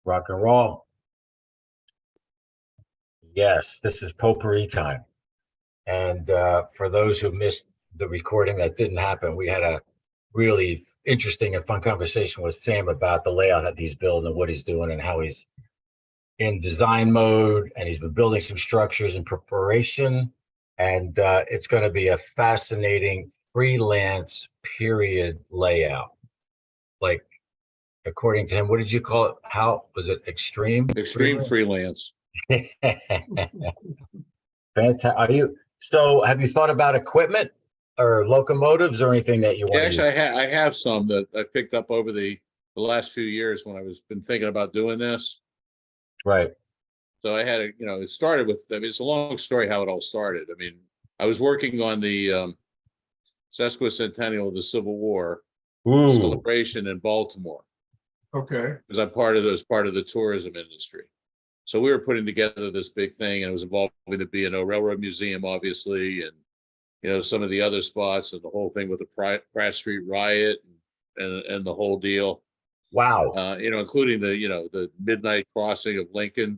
Rock and roll. Yes, this is potpourri time. And for those who missed the recording that didn't happen, we had a really interesting and fun conversation with Sam about the layout that he's building and what he's doing and how he's in design mode, and he's been building some structures in preparation. And it's going to be a fascinating freelance period layout. Like, according to him, what did you call it? How was it? Extreme? Extreme freelance. Fantastic. Have you thought about equipment or locomotives or anything that you want to Actually, use? I have some that I picked up over the last few years when been thinking about doing this. Right. So I had it started with, I mean, it's a long story how it all started. I mean, I was working on the sesquicentennial of the Civil War celebration in Baltimore. Okay. Because I'm part of the tourism industry. So we were putting together this big thing, and it was involving the B&O Railroad Museum, obviously, and some of the other spots, and the whole thing with the Pratt Street riot and the whole deal. Wow. Including the midnight crossing of Lincoln.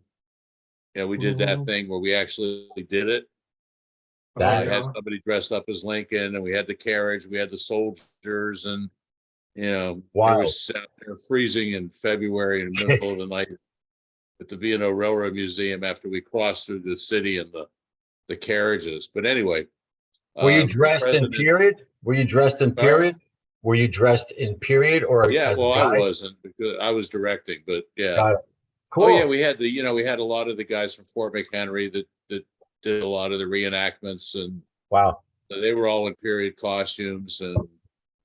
We did that thing where we actually did it. We had somebody dressed up as Lincoln, and we had the carriage, we had the soldiers, and it was out there freezing in February in the middle of the night at the B&O Railroad Museum after we crossed through the city and the carriages. But anyway, were you dressed in period? Were you dressed in period? Were you dressed in period or yeah? As well, a guy? I wasn't because I was directing, but yeah. Got it. Cool. Oh yeah, we had we had a lot of the guys from Fort McHenry that did a lot of the reenactments, and wow, they were all in period costumes, and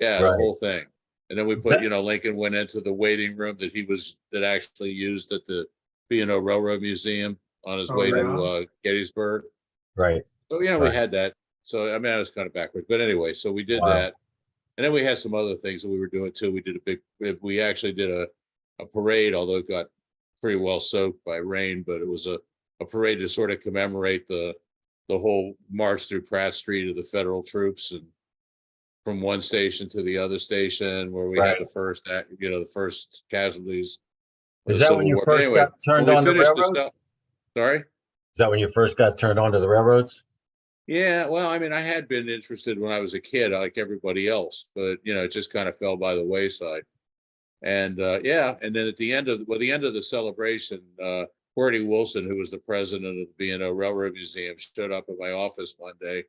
the whole thing. And then we put, Lincoln went into the waiting room that actually used at the B&O Railroad Museum on his way to Gettysburg. Right. So we had that. So I mean, I was kind of backwards, but anyway, so we did that, and then we had some other things that we were doing too. We actually did a parade, although it got pretty well soaked by rain, but it was a parade to sort of commemorate the whole march through Pratt Street of the federal troops, and from one station to the other station, where we had the first casualties. Is that when you first got turned on the railroads? Sorry? Is that when you first got turned on to the railroads? Yeah, well, I mean, I had been interested when I was a kid, like everybody else, but it just kind of fell by the wayside. And and then at the end of the celebration, Bertie Wilson, who was the president of the B&O Railroad Museum, stood up at my office one day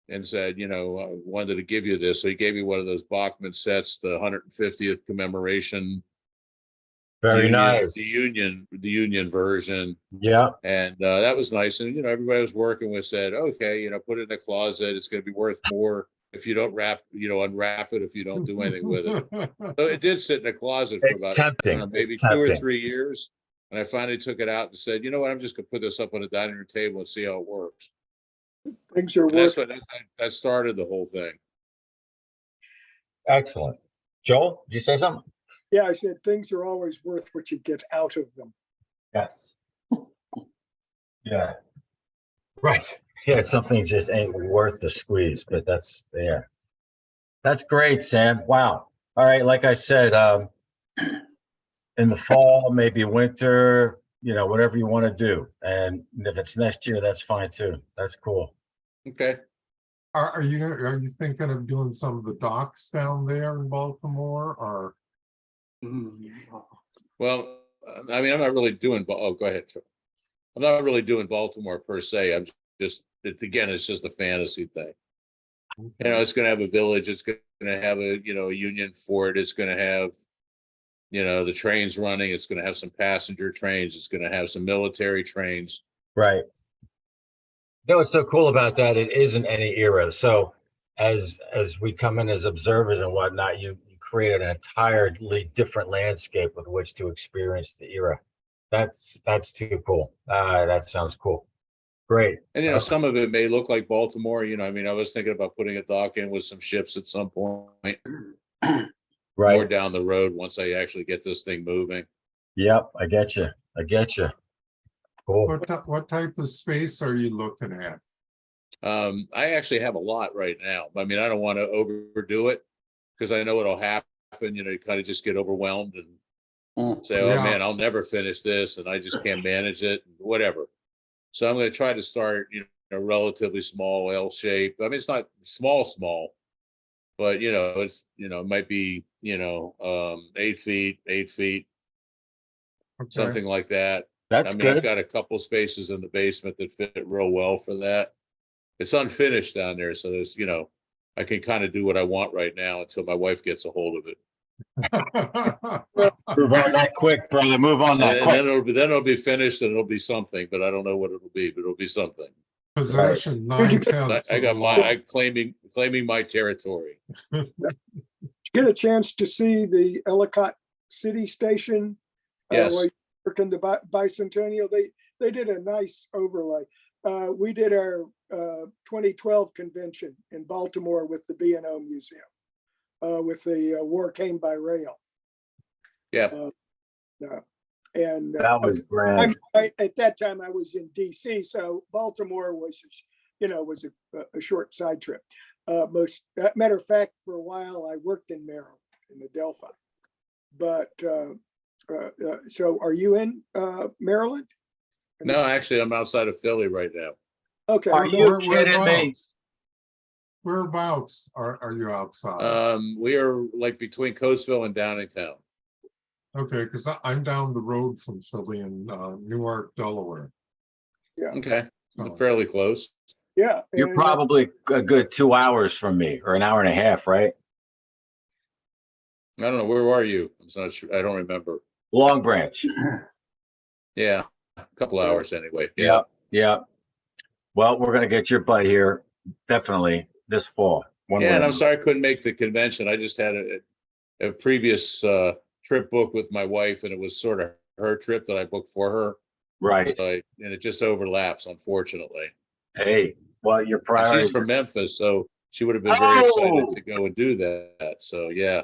and said, I wanted to give you this. So he gave me one of those Bachman sets, the 150th commemoration. Very nice. The union version. Yeah. And that was nice. And, everybody I was working with said, okay, put it in the closet. It's going to be worth more if you don't unwrap it, if you don't do anything with it. So it did sit in a closet for about maybe 2 or 3 years. And I finally took it out and said, you know what, I'm just going to put this up on the dining room table and see how it works. Things are working. That started the whole thing. Excellent. Joel, did you say something? Yeah, I said things are always worth what you get out of them. Yes. Yeah. Right. Yeah, something just ain't worth the squeeze, but that's great, Sam. Wow. All right, like I said, in the fall, maybe winter, whatever you want to do. And if it's next year, that's fine too. That's cool. Okay. Are you thinking of doing some of the docks down there in Baltimore, or? Well, I mean, I'm not really doing. Oh, go ahead. I'm not really doing Baltimore per se. I'm just, it's just a fantasy thing. Okay. It's going to have a village. It's going to have a Union fort. It's going to have the trains running. It's going to have some passenger trains. It's going to have some military trains. Right. What's so cool about that, it isn't any era. So as we come in as observers and whatnot, you create an entirely different landscape with which to experience the era. That's too cool. That sounds cool. Great. And some of it may look like Baltimore. I mean, I was thinking about putting a dock in with some ships at some point. Right. More down the road once I actually get this thing moving. Yep, I get you. Cool. What type of space are you looking at? I actually have a lot right now. I mean, I don't want to overdo it because I know it'll happen. You kind of just get overwhelmed, and Say, oh Yeah. man, I'll never finish this and I just can't manage it, whatever. So I'm going to try to start, a relatively small L shape. I mean, it's not small, but it's, it might be, 8 feet, Okay. something like that. That's I mean, I've good. got a couple spaces in the basement that fit real well for that. It's unfinished down there, so there's, I can kind of do what I want right now until my wife gets a hold of it. Move on that quick, brother. Move on And, that and quick. then it'll be finished and it'll be something, but I don't know what it'll be, but it'll be something. Possession Where'd you 9/10. I got I claiming my territory. Get a chance to see the Ellicott City Station? Yes. While you're working the bicentennial, they did a nice overlay. We did our 2012 convention in Baltimore with the B&O Museum, with the War Came by Rail. Yeah. And That was grand. at that time I was in DC, so Baltimore was, was a short side trip. Matter of fact, for a while I worked in Maryland, in Adelphi. But so are you in Maryland? No, actually, I'm outside of Philly right now. Okay. Are you kidding me? Whereabouts are you outside? We are like between Coatesville and Downingtown. Okay, because I'm down the road from Philly in Newark, Delaware. Yeah. Okay, So, fairly close. Yeah. You're and, probably a good 2 hours from me, or an hour and a half, right? I don't know, where are you? I'm not sure. I don't remember. Long Branch. Yeah, a couple hours anyway. Yeah, yeah. Well, we're gonna get your butt here, definitely this fall. One Yeah, way and or I'm sorry I couldn't make the convention. I just had a previous trip booked with my wife, and it was sort of her trip that I booked for her. right. So and it just overlaps, unfortunately. Hey, well, your And priority. she's from Memphis, so she would have been very excited Oh! to go and do that. So yeah,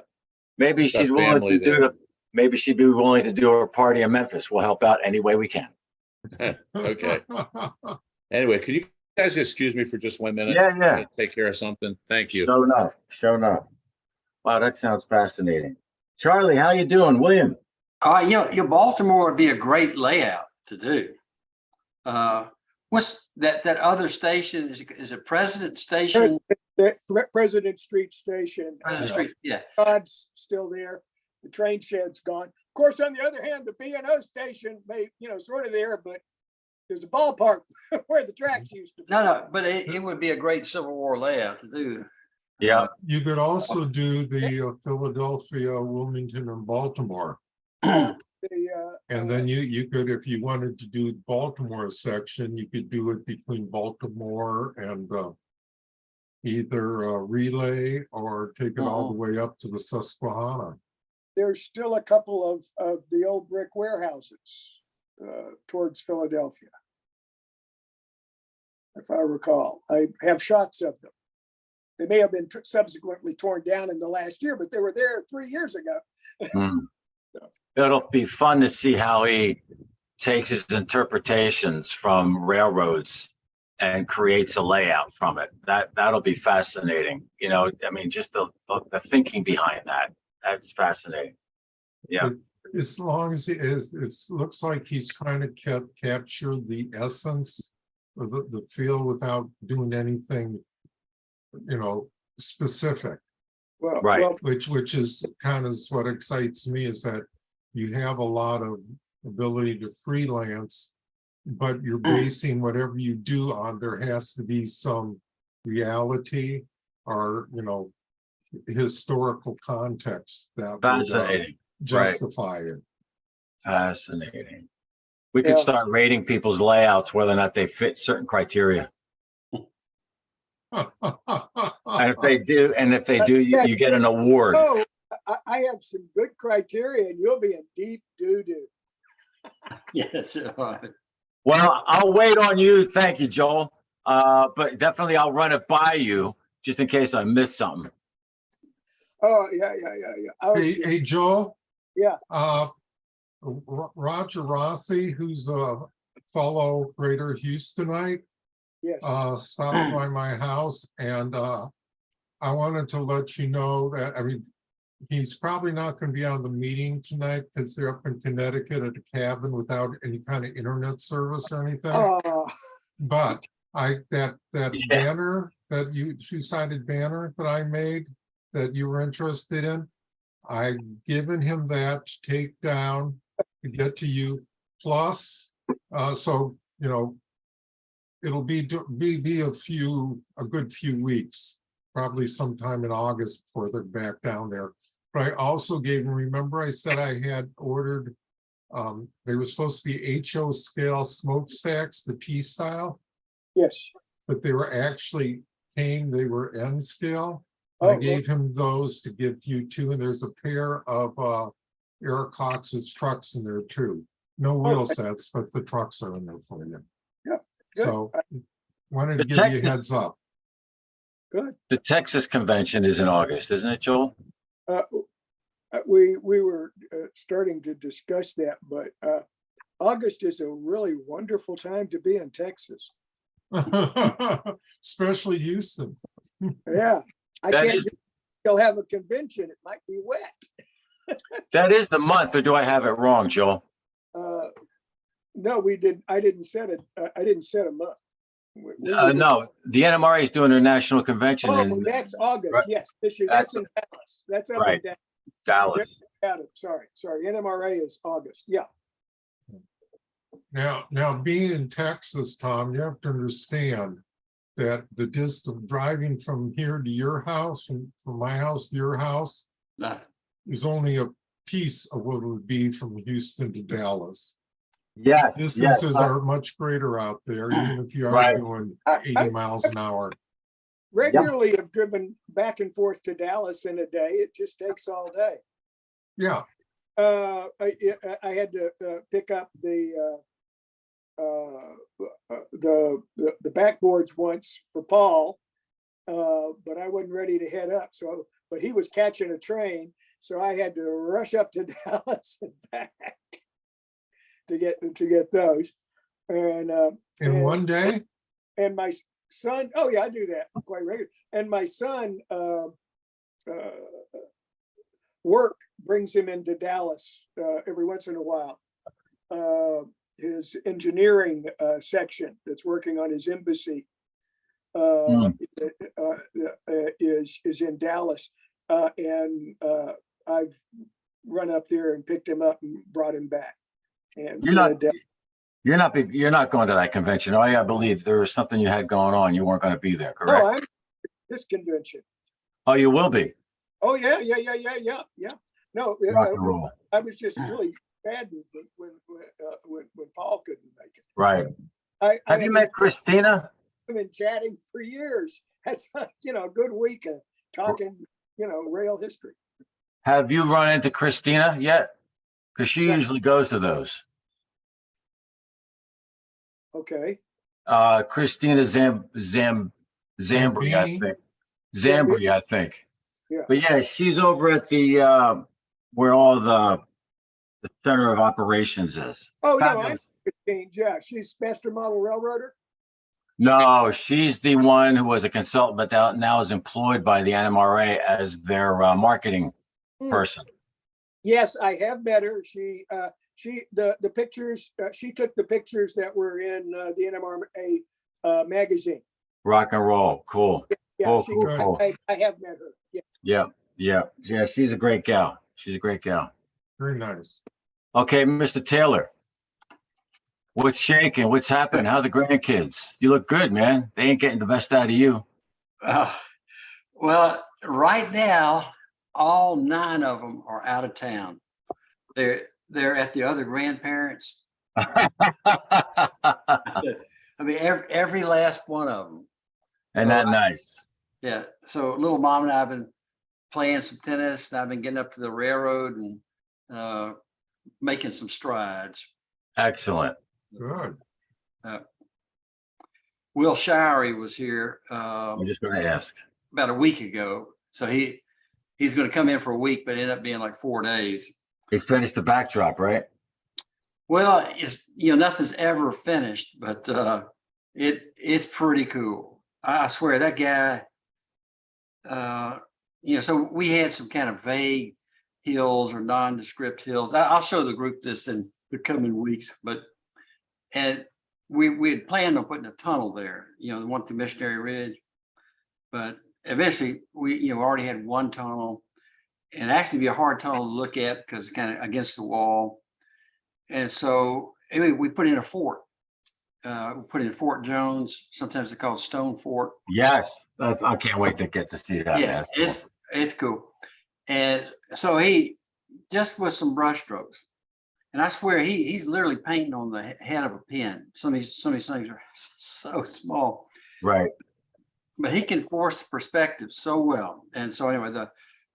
Maybe got she's willing family to do there. maybe she'd be willing to do her party in Memphis. We'll help out any way we can. Okay. Anyway, could you guys excuse me for just 1 minute? Yeah, I'm yeah. gonna take care of something. Thank you. Show enough. Show enough. Wow, that sounds fascinating. Charlie, how you doing? William? Your Baltimore would be a great layout to do. What's that other station? Is it President Station? President Street Station. President Street, yeah. Todd's still there. The train shed's gone. Of course, on the other hand, the B&O station may, sort of there, but there's a ballpark where the tracks used to be. No, but it would be a great Civil War layout to do. Yeah. You could also do the Philadelphia, Wilmington, and Baltimore. And then you could, if you wanted to do Baltimore section, you could do it between Baltimore and either Relay or take it all the way up to the Susquehanna. There's still a couple of the old brick warehouses towards Philadelphia, if I recall. I have shots of them. They may have been subsequently torn down in the last year, but they were there 3 years ago. It'll be fun to see how he takes his interpretations from railroads and creates a layout from it. That'll be fascinating. I mean, just the thinking behind that. That's fascinating. Yeah. As long as it looks like he's trying to capture the essence of the feel without doing anything, specific. Well, Right. well, Which is kind of what excites me, is that you have a lot of ability to freelance, but you're basing whatever you do on, there has to be some reality or, historical context that would Fascinating. justify it. Fascinating. We could Yeah. start rating people's layouts, whether or not they fit certain criteria. And if they do, you get an award. oh, I have some good criteria and you'll be in deep doo-doo. Yes. Well, I'll wait on you. Thank you, Joel. But definitely I'll run it by you just in case I miss something. Oh, yeah. Hey, Joel. Yeah. Roger Rossi, who's a fellow Greater Houstonite, Yes. stopped by my house, and I wanted to let you know that, he's probably not going to be on the meeting tonight because they're up in Connecticut at a cabin without any kind of internet service or anything. Oh, But that Yeah. banner that two-sided banner that I made that you were interested in, I've given him that to take down to get to you. Plus, so you know, it'll be a good few weeks, probably sometime in August before they're back down there. But I also gave him, remember I said I had ordered, they were supposed to be HO scale smokestacks, the T style, yes. but they were actually they were N scale. Oh, I gave him those to give you too, and there's a pair of Eric Cox's trucks in there too. No wheel Okay. sets, but the trucks are in there for you. Yeah, good. So wanted to The give you a Texas- heads up. Good. The Texas convention is in August, isn't it, Joel? We were starting to discuss that, but August is a really wonderful time to be in Texas. Especially Houston. Yeah, I That can't. is- They'll have a convention. It might be wet. That is the month, or do I have it wrong, Joel? No, we did. I didn't set it. I didn't set a month. No, the NMRA is doing their national convention Oh, in that's August. Right. Yes, this year. That's That's- in Dallas. That's up Right. in Dallas. Dallas. Sorry. NMRA is August. Yeah. Now being in Texas, Tom, you have to understand that the distance driving from here to your house, from my house to your house, Nothing. is only a piece of what it would be from Houston to Dallas. Yes, yes. Distances are much greater out there, even if you are Right. doing I 80 miles an hour. regularly have driven back and forth to Dallas in a day. It just takes all day. Yeah, I had to pick up the backboards once for Paul, but I wasn't ready to head up. So, but he was catching a train, so I had to rush up to Dallas and back to get those. And in one day. and my son, oh yeah, I do that quite regularly. And my son, work brings him into Dallas every once in a while. His engineering section that's working on his embassy is in Dallas, and I've run up there and picked him up and brought him back. And You're not going to that convention, are you? I believe there was something you had going on. You weren't going to be there, correct? I'm this convention. Oh, you will be. Oh yeah. No, Rock and roll. I was just really saddened when Paul couldn't make it. Right. Have you met Christina? We've been chatting for years. That's a good week of talking, rail history. Have you run into Christina yet? Because she Yeah. usually goes to those. Okay. Christina Zambri, I think. Zambri, I think. Yeah. But yeah, she's over at the where all the center of operations is. Oh no, I'm Fabulous. Christine. Yeah, she's master model railroader. No, she's the one who was a consultant, but now is employed by the NMRA as their marketing person. Yes, I have met her. The pictures. She took the pictures that were in the NMRA magazine. Rock and roll, cool. Yeah, Cool. I have met her. Yeah. Yeah. She's a great gal. Very nice. Okay, Mr. Taylor. What's shaking? What's happening? How are the grandkids? You look good, man. They ain't getting the best out of you. Well, right now, all 9 of them are out of town. They're at the other grandparents. I mean, every last one of them. Isn't that nice? Yeah. So little mom and I have been playing some tennis, and I've been getting up to the railroad and making some strides. Excellent. Good. Will Showery was here I'm just going to ask. about a week ago. So he's going to come in for a week, but it ended up being like 4 days. He finished the backdrop, right? Well, it's nothing's ever finished, but it's pretty cool. I swear that guy, so we had some kind of vague hills or nondescript hills. I'll show the group this in the coming weeks, and we had planned on putting a tunnel there, the one through Missionary Ridge. But eventually we, already had one tunnel, and actually be a hard tunnel to look at because it's kind of against the wall. And so anyway, we put in a fort. We put in Fort Jones. Sometimes they call it Stone Fort. Yes, I can't wait to get to see that. Yeah, man. it's cool. And so he just with some brush strokes, and I swear he's literally painting on the head of a pen. Some of these things are so small. Right. But he can force perspective so well. And so anyway,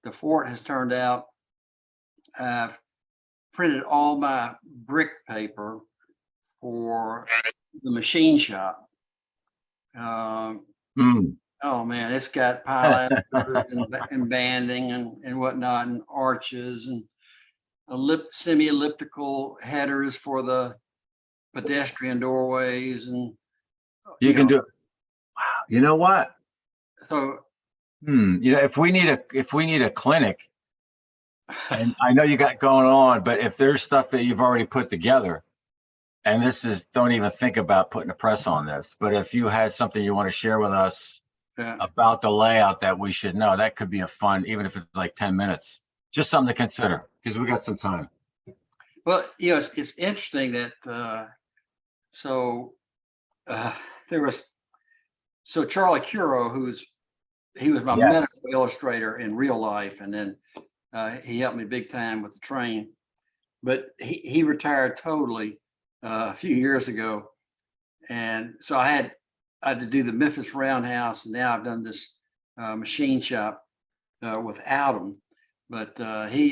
the fort has turned out. I've printed all my brick paper for the machine shop. Oh man, it's got pilasters and banding and whatnot, and arches and semi-elliptical headers for the pedestrian doorways, and You can do it. Wow. You know what? so If we need a clinic, and I know you got going on, but if there's stuff that you've already put together, and don't even think about putting a press on this, but if you had something you want to share with us about the layout that we should know, that could be a fun, even if it's like 10 minutes, just something to consider, because we got some time. Well, it's interesting that there was Charlie Curo, he was my Yes. medical illustrator in real life, and then he helped me big time with the train. But he retired totally a few years ago, and so I had to do the Memphis Roundhouse, and now I've done this machine shop without him. But I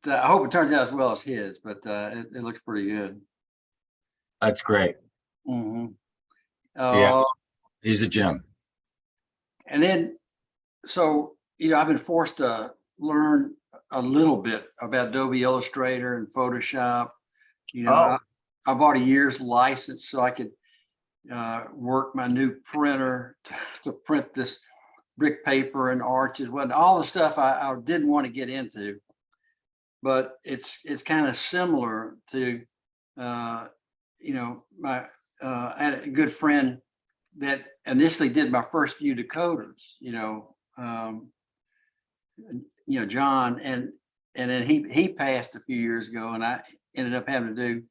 hope it turns out as well as his, but it looks pretty good. That's great. Mm-hmm. Yeah, he's a gem. And then, so, I've been forced to learn a little bit about Adobe Illustrator and Photoshop. I bought a year's license so I could work my new printer to print this brick paper and arches, all the stuff I didn't want to get into. But it's kind of similar to, I had a good friend that initially did my first few decoders, John, and then he passed a few years ago, and I ended up having to do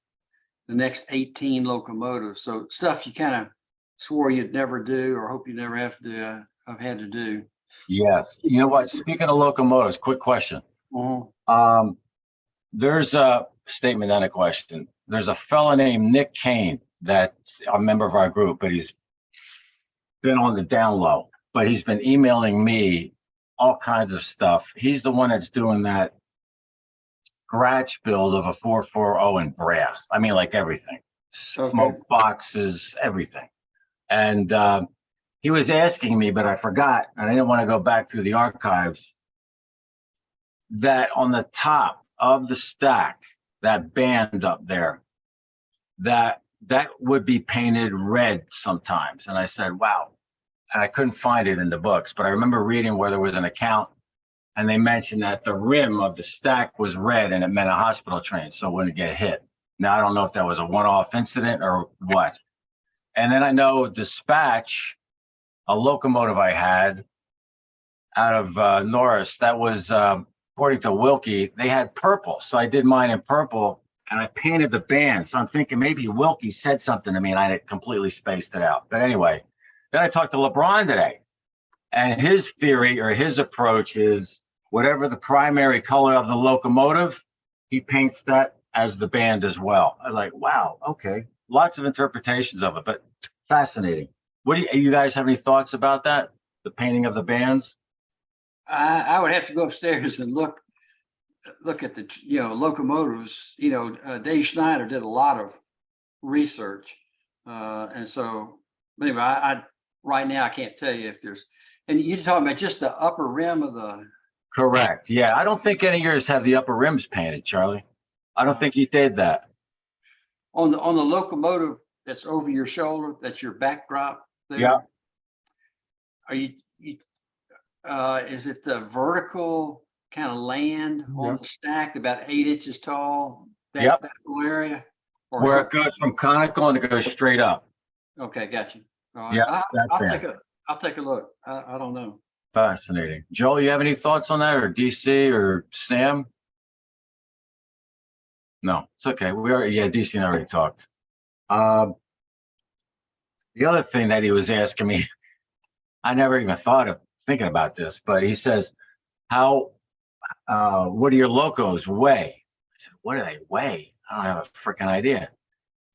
the next 18 locomotives. So stuff you kind of swore you'd never do or hope you never have to do, I've had to do. Yes. You know what? Speaking of locomotives, quick question. Mm-hmm. There's a statement and a question. There's a fella named Nick Kane that's a member of our group, but he's been on the down low, but he's been emailing me all kinds of stuff. He's the one that's doing that scratch build of a 440 in brass. I mean, like everything, smoke boxes, everything. And he was asking me, but I forgot, and I didn't want to go back through the archives, that on the top of the stack, that band up there, that would be painted red sometimes. And I said, wow. And I couldn't find it in the books, but I remember reading where there was an account and they mentioned that the rim of the stack was red and it meant a hospital train, so it wouldn't get hit. Now, I don't know if that was a one-off incident or what. And then I know Dispatch, a locomotive I had out of Norris, that was, according to Wilkie, they had purple. So I did mine in purple and I painted the band. So I'm thinking maybe Wilkie said something to me and I completely spaced it out. But anyway, then I talked to LeBron today, and his theory or his approach is whatever the primary color of the locomotive, he paints that as the band as well. I'm like, wow, okay. Lots of interpretations of it, but fascinating. What do you guys have any thoughts about that? The painting of the bands? I would have to go upstairs and look at the locomotives. Dave Schneider did a lot of research, and so anyway, I right now I can't tell you if there's. And you're talking about just the upper rim of the. Correct. Yeah, I don't think any of yours have the upper rims painted, Charlie. I don't think you did that. On the locomotive that's over your shoulder, that's your backdrop there. Yeah. are you, is it the vertical kind of land on Yep. the stack about 8 inches tall? Yep. That whole area? Or Where it something? goes from conical and it goes straight up. Okay, got you. All right. Yeah, that I'll band. I'll take a look. I don't know. Fascinating. Joel, you have any thoughts on that, or DC or Sam? No, it's okay. We already, yeah, DC and I already talked. The other thing that he was asking me, I never even thought of thinking about this, but he says, what do your locos weigh? I said, what do they weigh? I don't have a freaking idea.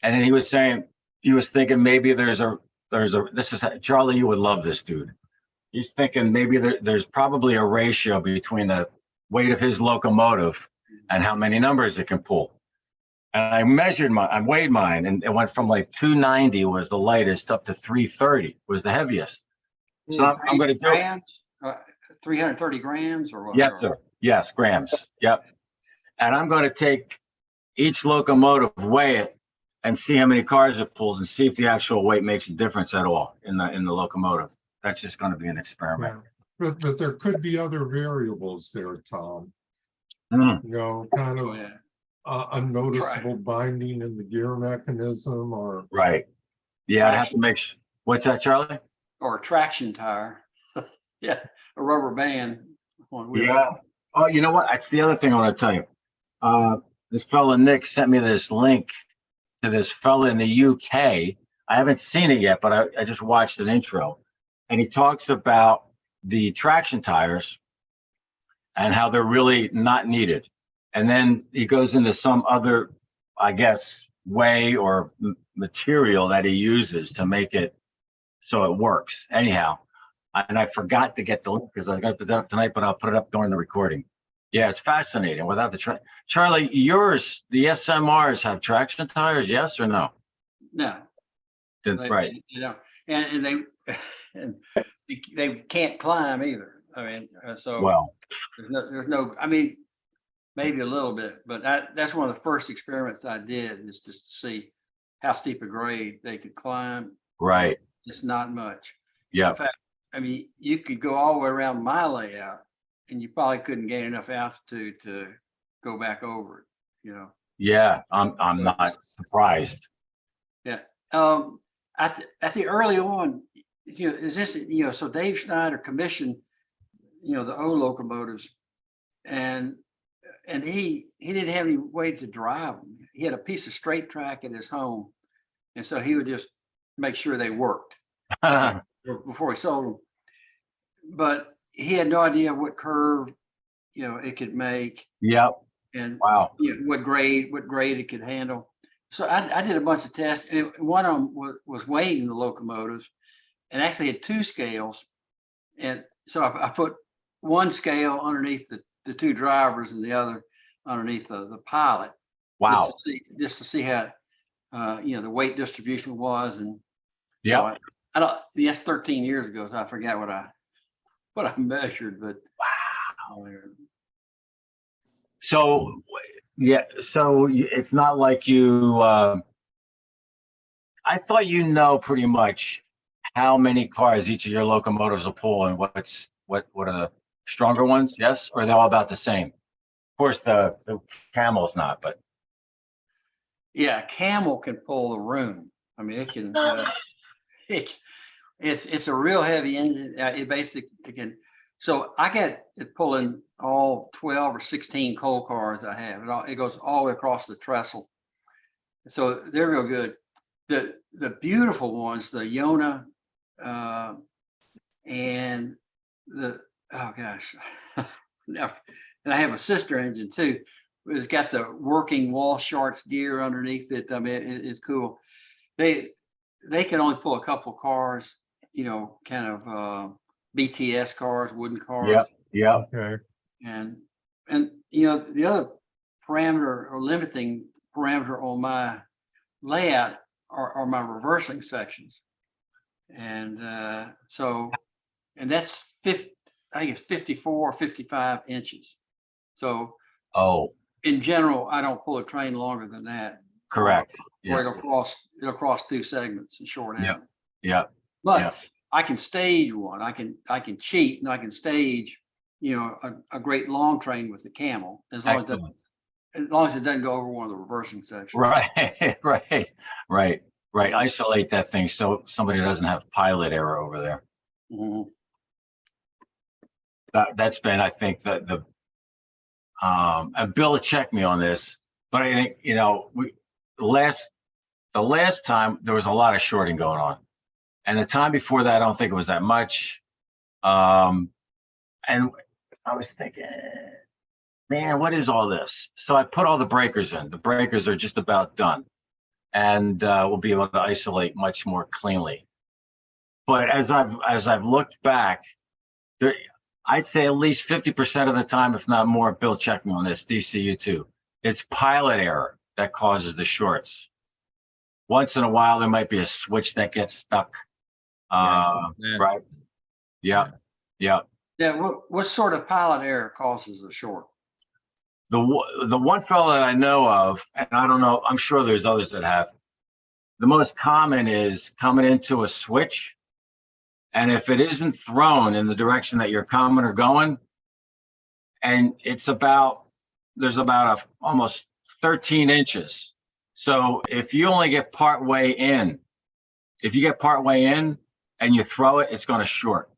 And then he was saying, he was thinking maybe this is, Charlie, you would love this dude. He's thinking maybe there's probably a ratio between the weight of his locomotive and how many numbers it can pull. And I weighed mine, and it went from like 290 was the lightest up to 330 was the heaviest. So I'm going to do it. Grams, 330 grams or what? Yes, sir. Yes, grams. Yep. And I'm going to take each locomotive, weigh it, and see how many cars it pulls, and see if the actual weight makes a difference at all in the locomotive. That's just going to be an experiment. Yeah. But there could be other variables there, Tom. Mm, You know, kind Oh, of yeah. unnoticeable binding in the gear mechanism, or right. Yeah, I'd have to make sure. What's that, Charlie? Or a traction tire. Yeah, a rubber band on wheel. Yeah. Oh, you know what? That's the other thing I want to tell you. This fella Nick sent me this link to this fella in the UK. I haven't seen it yet, but I just watched an intro, and he talks about the traction tires and how they're really not needed. And then he goes into some other, I guess, way or material that he uses to make it so it works. Anyhow, and I forgot to get the link because I was going to put that up tonight, but I'll put it up during the recording. Yeah, it's fascinating. Without the Charlie, yours, the SMRs have traction tires, yes or no? No. Right. You know, and they can't climb either. I mean, so Well, there's no, I mean, maybe a little bit, but that's one of the first experiments I did, is just to see how steep a grade they could climb. right. It's not much. Yeah. In fact, I mean, you could go all the way around my layout and you probably couldn't gain enough altitude to go back over it, you know? Yeah. I'm not surprised. Yeah. I think early on, you know, is this, you know, so Dave Schneider commissioned, you know, the old locomotives, and he didn't have any way to drive them. He had a piece of straight track at his home, and so he would just make sure they worked before he sold them. But he had no idea what curve, you know, it could make, Yep. and Wow. you know, what grade it could handle. So I did a bunch of tests, and one of them was weighing the locomotives, and actually had 2 scales. And so I put one scale underneath the 2 drivers and the other underneath the pilot. Wow. Just to see how, you know, the weight distribution was. And Yeah. so I don't, that's 13 years ago, so I forgot what I measured, but Wow. So, yeah. So it's not like you, I thought you know pretty much how many cars each of your locomotives will pull and what are the stronger ones? Yes, or they're all about the same. Of course, the Camel's not, but yeah, Camel can pull the room. I mean, it can. It's a real heavy engine. It basically can. So I got it pulling all 12 or 16 coal cars I have. It goes all the way across the trestle. So they're real good. The beautiful ones, the Yona, and the, oh gosh, and I have a sister engine too. It's got the working wall sharks gear underneath it. I mean, it's cool. They can only pull a couple cars, you know, kind of BTS cars, wooden cars. yeah. okay. And you know, the other parameter or limiting parameter on my layout are my reversing sections. And so, and that's I think it's 54 or 55 inches. So Oh, in general, I don't pull a train longer than that. correct. Or Yeah. it'll cross 2 segments and short out. Yeah. But Yeah. I can stage one. I can cheat and I can stage, you know, a great long train with the camel as long Excellent. as it doesn't go over one of the reversing sections. Right, right. Isolate that thing so somebody doesn't have pilot error over there. Mhm. That's been, I think, the and Bill will check me on this, but I think, you know, the last time there was a lot of shorting going on, and the time before that, I don't think it was that much. And I was thinking, man, what is all this? So I put all the breakers in. The breakers are just about done, and we'll be able to isolate much more cleanly. But as I've looked back, there, I'd say at least 50% of the time, if not more, Bill, check me on this, DCU too. It's pilot error that causes the shorts. Once in a while, there might be a switch that gets stuck. Yeah. Right? Yeah. Yeah. What sort of pilot error causes the short? The one fellow that I know of, and I don't know, I'm sure there's others that have, the most common is coming into a switch. And if it isn't thrown in the direction that you're coming or going, and there's about almost 13 inches. So if you only get part way in, and you throw it, it's going to short.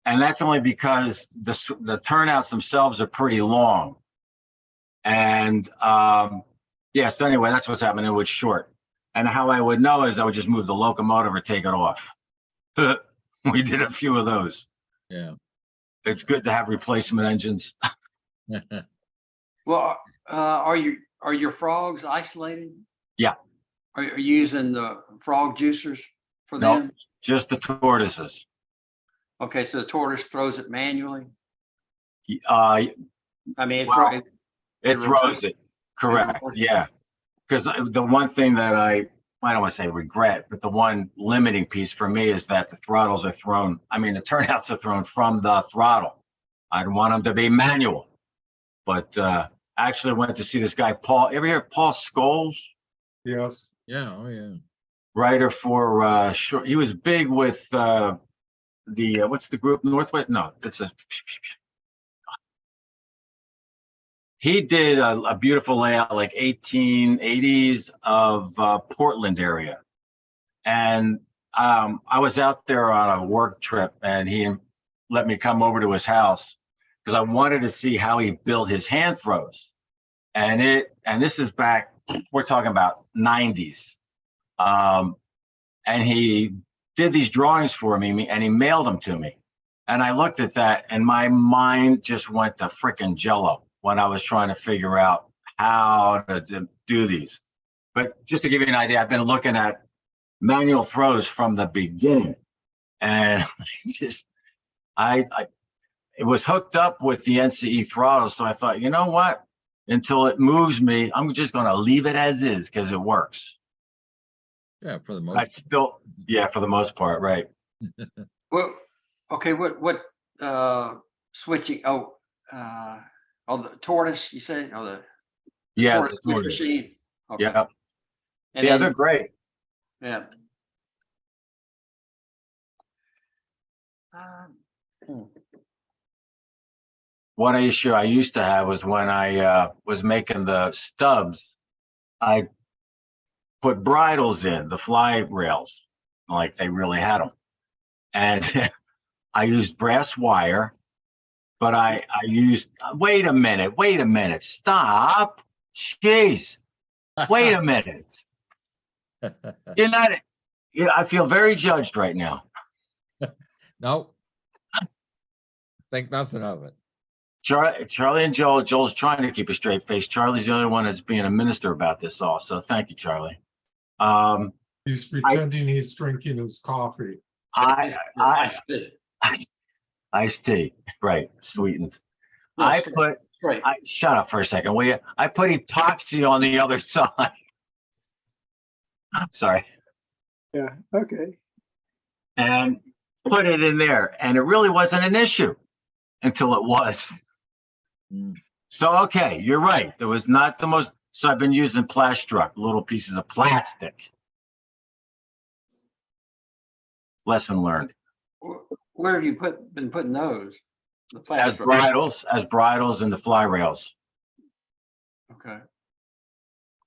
And that's only because the turnouts themselves are pretty long. And yeah, so anyway, that's what's happening. It would short. And how I would know is I would just move the locomotive or take it off. We did a few of those. Yeah. It's good to have replacement engines. Well, are your frogs isolated? Yeah. Are you using the frog juicers for No, them? just the tortoises. Okay, so the tortoise throws it manually. Uh, I mean, Well, it throws reverses- it. Correct. reverses. Yeah. Because the one thing that I don't want to say regret, but the one limiting piece for me is that the throttles are thrown. I mean, the turnouts are thrown from the throttle. I'd want them to be manual. But I actually went to see this guy, Paul. Ever hear of Paul Scholes? Yes. Yeah. Oh, yeah. Writer for short. He was big with what's the group, Northwest? No, he did a beautiful layout like 1880s of Portland area. And I was out there on a work trip, and he let me come over to his house because I wanted to see how he built his hand throws. And this is back, we're talking about 90s. And he did these drawings for me, and he mailed them to me. And I looked at that, and my mind just went to frickin' jello when I was trying to figure out how to do these. But just to give you an idea, I've been looking at manual throws from the beginning, and it was hooked up with the NCE throttle. So I thought, you know what? Until it moves me, I'm just going to leave it as is because it works. Yeah. For the I most. still, yeah, for the most part, right? Well, okay, what switching? The tortoise, you said? Oh, the Yeah, tortoise the switch tortoise. machine. Okay. Yeah, And yeah, then- they're great. Yeah. One issue I used to have was when I was making the stubs, I put bridles in the fly rails, like they really had them. And I used brass wire, but I used, wait a minute, stop. Jeez, wait a minute. You're not, I feel very judged right now. No. Think nothing of it. Charlie and Joel's trying to keep a straight face. Charlie's the only one that's being a minister about this also. Thank you, Charlie. He's pretending he's drinking his coffee. Iced tea, right, sweetened. No, I straight. put, Right. shut up for a second, will you? I put epoxy on the other side. Sorry. Yeah, okay. And put it in there, and it really wasn't an issue until it was. Mm. So, okay, you're right. There was not the most, so I've been using Plastruct, little pieces of plastic. Lesson learned. Where have you been putting those? The As plastic. bridles and the fly rails, Okay.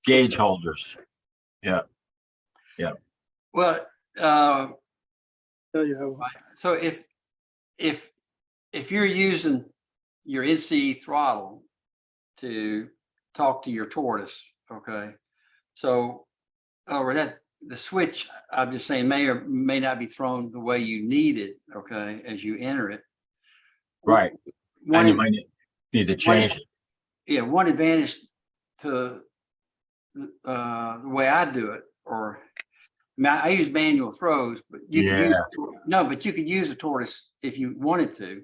gauge holders. Yeah. Well, Tell you how. so if you're using your NCE throttle to talk to your tortoise, okay, so over that the switch, I'm just saying, may or may not be thrown the way you need it, okay, as you enter it. Right. One And you ad- might need to change it. yeah, one advantage to the way I do it, or I use manual throws, but you could use but you could use a tortoise if you wanted to.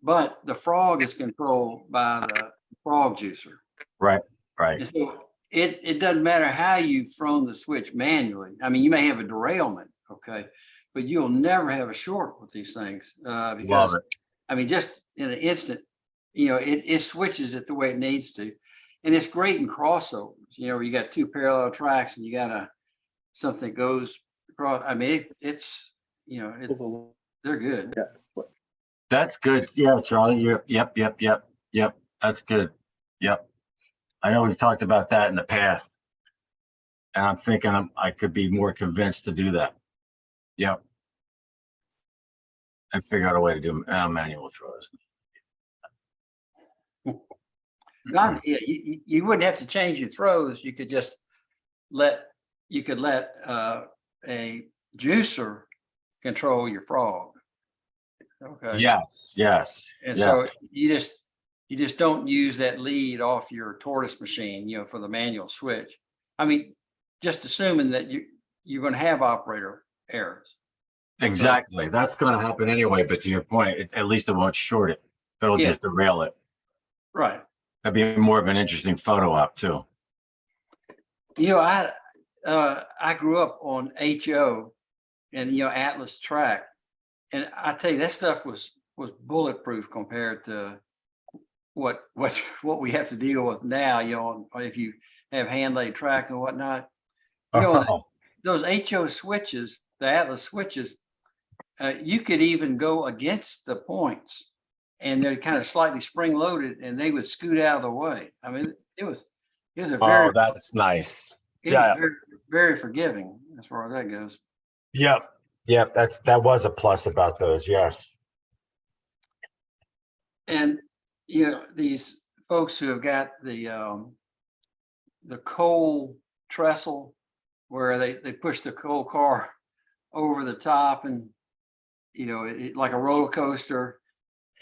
But the frog is controlled by the frog juicer. Right. And so it doesn't matter how you've thrown the switch manually. I mean, you may have a derailment, okay, but you'll never have a short with these things because Love it. I mean, just in an instant, it switches it the way it needs to. And it's great in crossovers. You got two parallel tracks and you got something goes across. I mean, they're good. That's good. Yeah, Charlie. Yep. That's good. Yep. I know we've talked about that in the past. And I'm thinking I could be more convinced to do that. Yep. And figure out a way to do manual throws. You wouldn't have to change your throws. You could just let a juicer control your frog. Okay. Yes. And yes. so you just don't use that lead off your tortoise machine, for the manual switch. I mean, just assuming that you're going to have operator errors. Exactly. That's going to happen anyway. But to your point, at least it won't short it. It'll just derail it. Right. That'd be more of an interesting photo op too. I grew up on HO and Atlas track, and I tell you that stuff was bulletproof compared to what we have to deal with now. If you have hand laid track and whatnot, those HO switches, the Atlas switches, you could even go against the points, and they're kind of slightly spring loaded, and they would scoot out of the way. I mean, it was a very. Oh, that's nice. It was very, very forgiving as far as that goes. Yep. That was a plus about those. Yes. And these folks who have got the coal trestle, where they push the coal car over the top, and it like a roller coaster,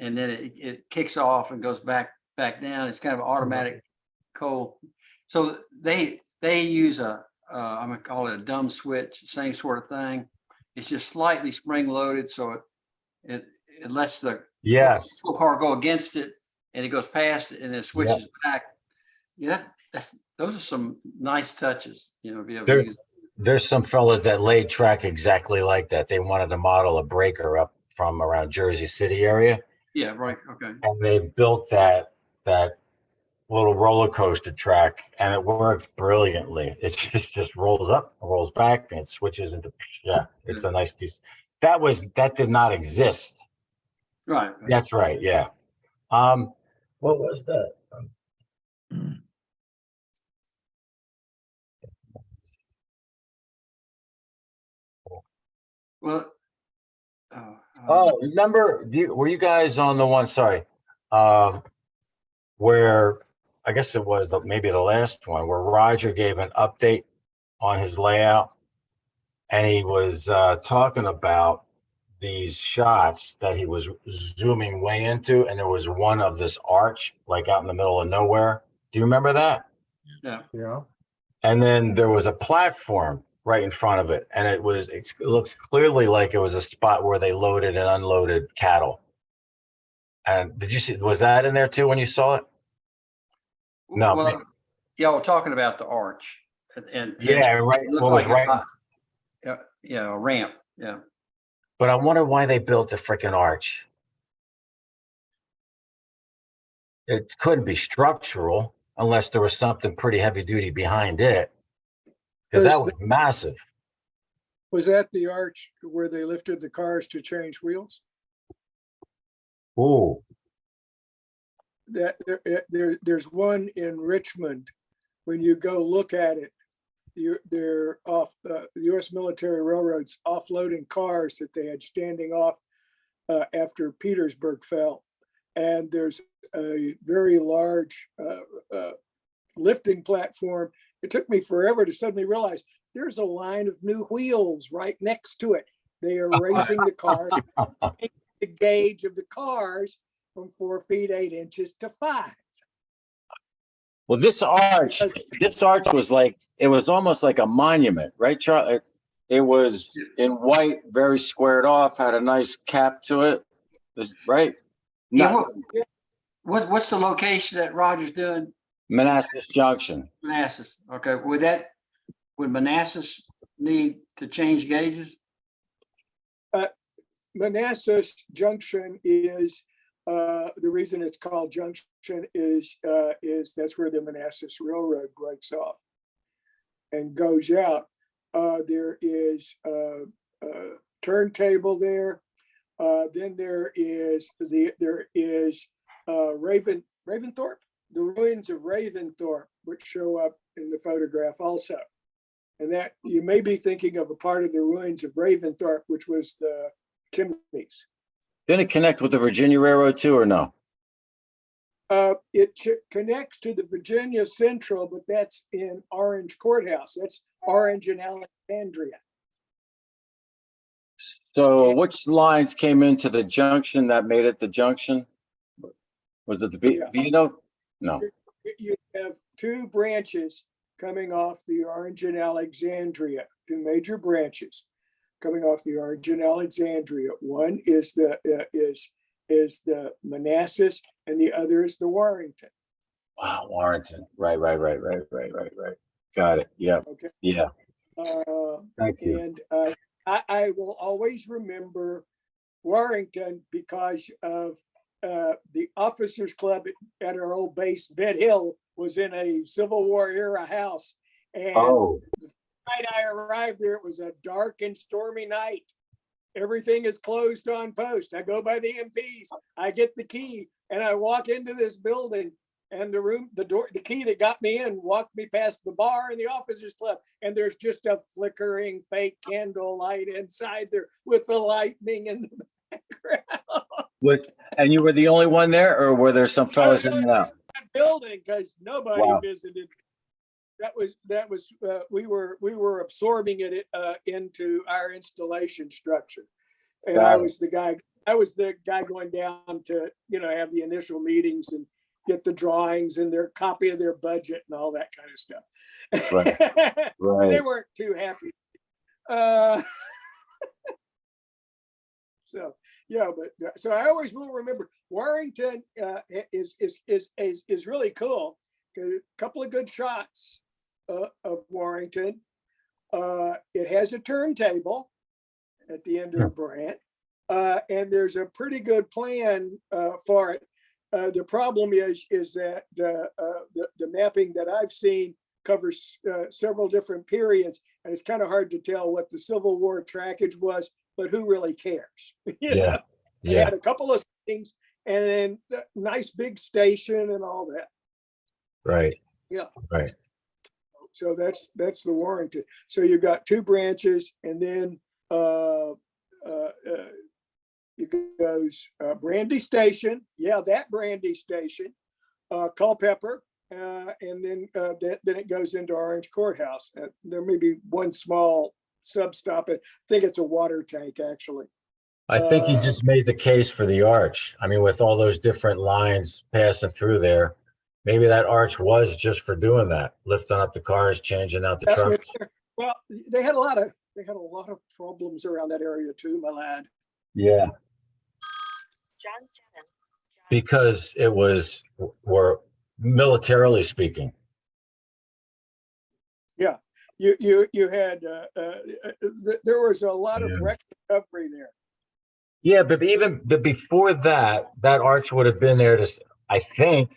and then it kicks off and goes back down. It's kind of an automatic coal. So they use I'm gonna call it a dumb switch, same sort of thing. It's just slightly spring loaded, so it lets the coal car go against it, and it goes past it, and it switches back. Yeah, those are some nice touches. There's some fellas that laid track exactly like that. They wanted to model a breaker up from around Jersey City area. Yeah, right. Okay. And they built that little roller coaster track, and it works brilliantly. It just rolls up, rolls back, and it switches into it's a nice piece. That did not exist. Right. That's right. Yeah. What was that? Well. Remember? Were you guys on the one? Sorry, where I guess it was maybe the last one where Roger gave an update on his layout, and he was talking about these shots that he was zooming way into, and there was one of this arch like out in the middle of nowhere. Do you remember that? Yeah. And then there was a platform right in front of it, and it looks clearly like it was a spot where they loaded and unloaded cattle. And did you see, was that in there too when you saw it? No. Well, we're talking about the arch, and right. It looked What was like right? a ramp. Yeah. But I wonder why they built the freaking arch. It couldn't be structural unless there was something pretty heavy duty behind it, because that was massive. Was that the arch where they lifted the cars to change wheels? Ooh, That there's one in Richmond. When you go look at it, they're off the U.S. military railroads offloading cars that they had standing off after Petersburg fell, and there's a very large lifting platform. It took me forever to suddenly realize there's a line of new wheels right next to it. They are raising the cars, the gauge of the cars from 4 feet 8 inches to 5. well, this arch was like, it was almost like a monument, right, Charlie? It was in white, very squared off, had a nice cap to it, right? Yeah, Not what's the location that Roger's doing? Manassas Junction. Manassas. Okay, would Manassas need to change gauges? Manassas Junction is the reason it's called Junction is that's where the Manassas Railroad breaks off and goes out. There is a turntable there. Then there is Raventhorpe, the ruins of Raventhorpe, which show up in the photograph also. And that you may be thinking of a part of the ruins of Raventhorpe, which was the chimneys. Did it connect with the Virginia Railroad too, or no? It connects to the Virginia Central, but that's in Orange Courthouse. That's Orange and Alexandria. So which lines came into the junction that made it the junction? Was it the Vito? No. You have 2 branches coming off the Orange and Alexandria, 2 major branches coming off the Orange and Alexandria. One is the Manassas, and the other is the Warrington. Wow, Warrington. Right. Got it. Yeah. Okay. Yeah. Thank you. And I will always remember Warrington because of the officers club at our old base, Bed Hill, was in a Civil War era house. And Oh, the night I arrived there, it was a dark and stormy night. Everything is closed on post. I go by the MPs, I get the key, and I walk into this building, and the key that got me in walked me past the bar and the officers club, and there's just a flickering fake candle light inside there with the lightning in the background. and you were the only one there, or were there some fellas in and out? That building, because nobody Wow. visited. That was we were absorbing it into our installation structure, and Got I it. was the guy going down to have the initial meetings and get the drawings and their copy of their budget and all that kind of stuff. Right. Right. They weren't too happy. So yeah, but so I always will remember Warrington is really cool. A couple of good shots of Warrington. It has a turntable at the end of the branch, and there's a pretty good plan for it. The problem is that the mapping that I've seen covers several different periods, and it's kind of hard to tell what the Civil War trackage was, but who really cares? You know? It Yeah. had a couple of things, and then a nice big station and all that. Right. Yeah. Right. So that's the Warrington. So you've got 2 branches, and then it goes Brandy Station. Yeah, that Brandy Station, Culpeper, and then it goes into Orange Courthouse. There may be one small sub stop. I think it's a water tank, actually. I think you just made the case for the arch. I mean, with all those different lines passing through there, maybe that arch was just for doing that, lifting up the cars, changing out the trucks. Well, they had a lot of problems around that area too, my lad. Yeah. Because it were militarily speaking. Yeah, you had there was a lot of wreck recovery there. Yeah, but before that arch would have been there to, I think,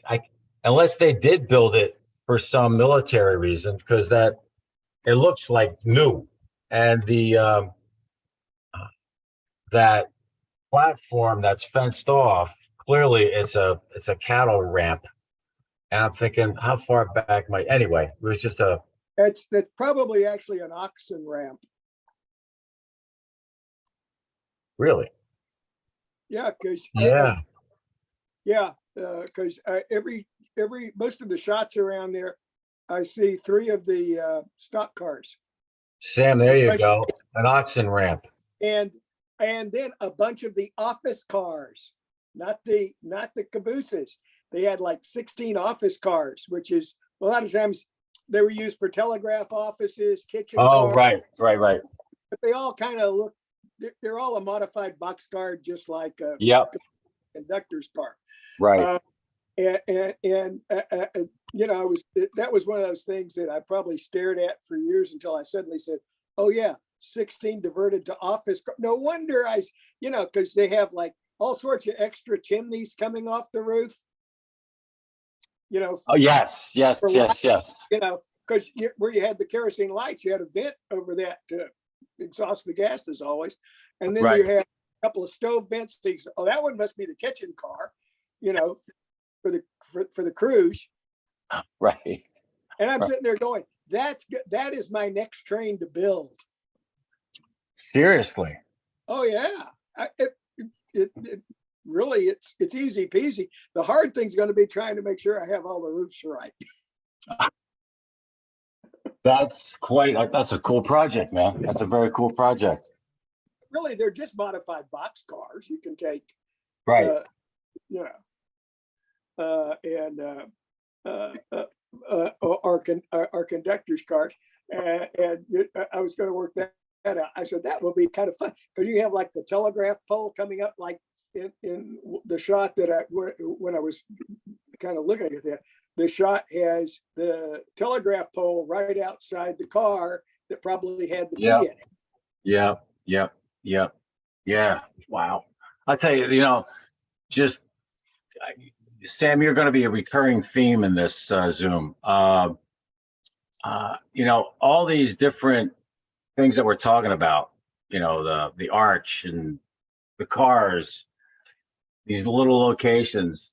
unless they did build it for some military reason, because it looks like new. And that platform that's fenced off, clearly it's a cattle ramp. And I'm thinking, how far back might, anyway, it was just That's probably actually an oxen ramp. really, Yeah, because yeah. because most of the shots around there, I see 3 of the stock cars, Sam, there you But- go. An oxen ramp. and then a bunch of the office cars, not the cabooses. They had like 16 office cars, which is a lot of times they were used for telegraph offices, kitchen Oh, cars, right. but they all kind of look. They're all a modified boxcar, just like a Yep, conductor's car. right. You know, that was one of those things that I probably stared at for years until I suddenly said, "Oh yeah, 16 diverted to office." No wonder because they have like all sorts of extra chimneys coming off the roof. You know, Oh, yes. Because where you had the kerosene lights, you had a vent over that to exhaust the gas as always, and then you Right. had a couple of stove vents. So you said, oh, that one must be the kitchen car, for the cruise. Right. And I'm Right. sitting there going, "That's good. That is my next train to build." Seriously. Oh yeah, it really it's easy peasy. The hard thing's going to be trying to make sure I have all the roofs right. That's a cool project, man. That's a very cool project. Really, they're just modified box cars. You can take, Right. our conductor's cars. And I was going to work that out. I said that will be kind of fun because you have like the telegraph pole coming up, like in the shot that when I was kind of looking at that. The shot has the telegraph pole right outside the car that probably had the key Yeah. in it. Yep. Yeah. Wow. I'll tell you, Sam, you're going to be a recurring theme in this Zoom. All these different things that we're talking about, the arch and the cars, these little locations.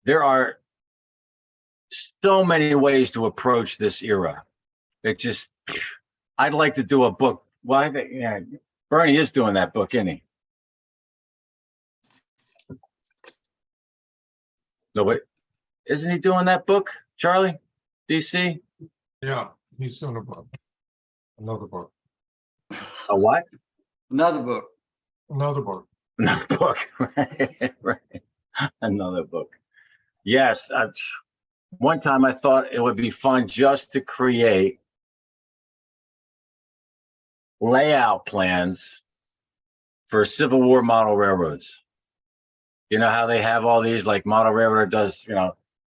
There are so many ways to approach this era. I'd like to do a book. Well, I think, Bernie is doing that book, isn't he? No, but isn't he doing that book, Charlie? DC? Yeah, he's doing a book. Another book. A what? Another book. Another book. Another book. Right. Another book. Yes. One time I thought it would be fun just to create layout plans for Civil War model railroads. You know how they have all these, like model railroad does,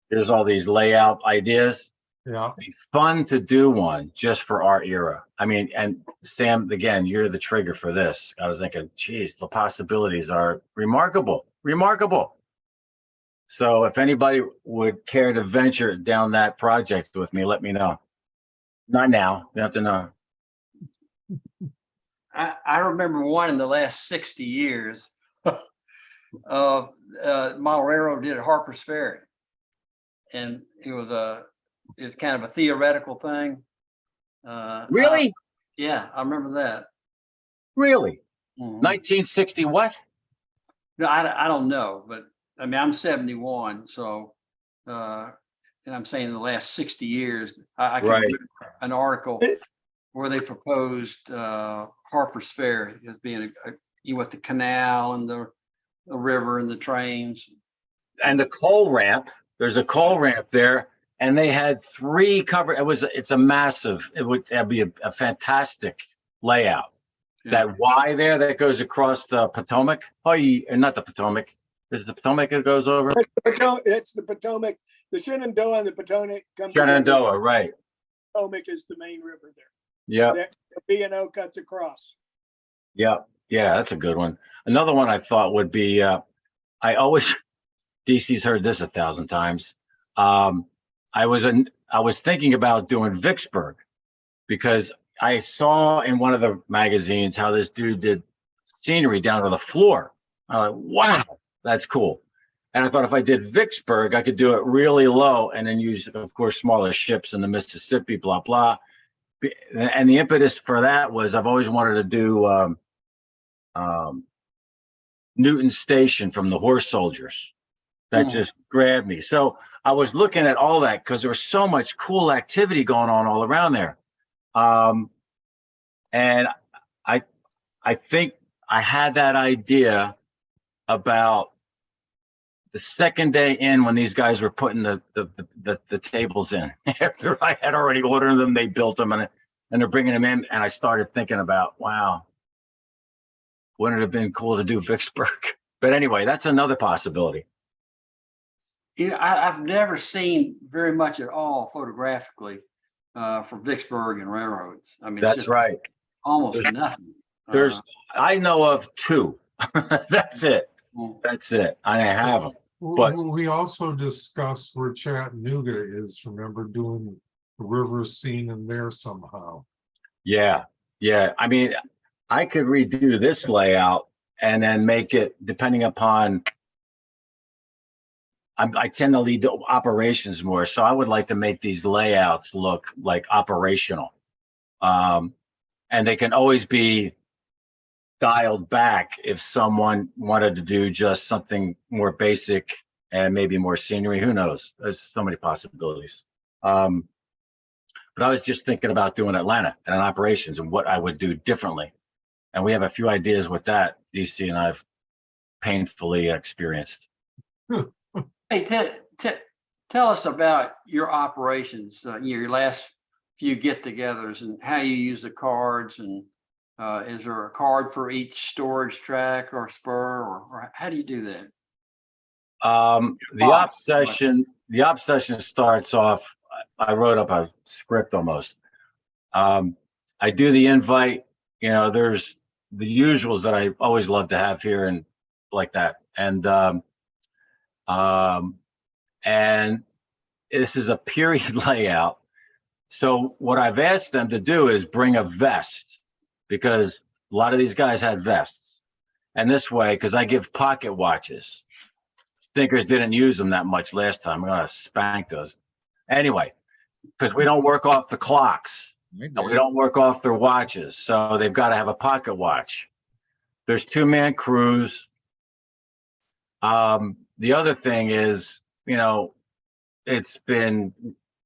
there's all these layout ideas. Yeah. It'd be fun to do one just for our era. I mean, and Sam, again, you're the trigger for this. I was thinking, geez, the possibilities are remarkable. So if anybody would care to venture down that project with me, let me know. Not now, you have to know. I remember one in the last 60 years of model railroad did at Harper's Ferry. And it was kind of a theoretical thing. Really? I remember that. Really? Mhm. 1960 what? No, I don't know, but I mean, I'm 71, so, and I'm saying in the last 60 years, I can Right. remember an article where they proposed Harper's Ferry as being with the canal and the river and the trains. And the coal ramp, there's a coal ramp there, and they had 3 covered. It's a massive, that'd be a fantastic layout. Yeah. That Y there that goes across the Potomac. Not the Potomac. Is it the Potomac that goes over? It's the Potomac, the Shenandoah and the Potomac come together. Shenandoah, right. Potomac is the main river there. Yeah. That the B&O cuts across. Yeah, that's a good one. Another one I thought would be, DC's heard this 1,000 times. I was thinking about doing Vicksburg because I saw in one of the magazines how this dude did scenery down to the floor. I'm like, wow, that's cool. And I thought if I did Vicksburg, I could do it really low and then use, of course, smaller ships in the Mississippi, blah, blah. And the impetus for that was I've always wanted to do Newton Station from the Horse Soldiers. That just grabbed me. So I was looking at all that because there was so much cool activity going on all around there. And I think I had that idea about the second day in when these guys were putting the tables in. After I had already ordered them, they built them and they're bringing them in. And I started thinking about, wow, wouldn't it have been cool to do Vicksburg? But anyway, that's another possibility. You know, I've never seen very much at all photographically from Vicksburg and railroads. I mean, it's That's just right. almost nothing. There's, I know of 2. That's it. That's it. I have them. But- We also discussed where Chattanooga is, remember doing the river scene in there somehow. Yeah. Yeah. I mean, I could redo this layout and then make it depending upon, I tend to lead the operations more. So I would like to make these layouts look like operational. And they can always be dialed back if someone wanted to do just something more basic and maybe more scenery. Who knows? There's so many possibilities. But I was just thinking about doing Atlanta and operations and what I would do differently. And we have a few ideas with that, DC and I've painfully experienced. Hey, tell us about your operations, your last few get-togethers and how you use the cards, and is there a card for each storage track or spur, or how do you do that? The op session starts off, I wrote up a script almost. I do the invite, you know, there's the usuals that I always love to have here and like that. And this is a period layout. So what I've asked them to do is bring a vest, because a lot of these guys had vests. And this way, because I give pocket watches. Stinkers didn't use them that much last time. I'm gonna spank those. Anyway, because we don't work off the clocks. And we don't work off their watches. So they've got to have a pocket watch. There's 2-man crews. The other thing is, you know, it's been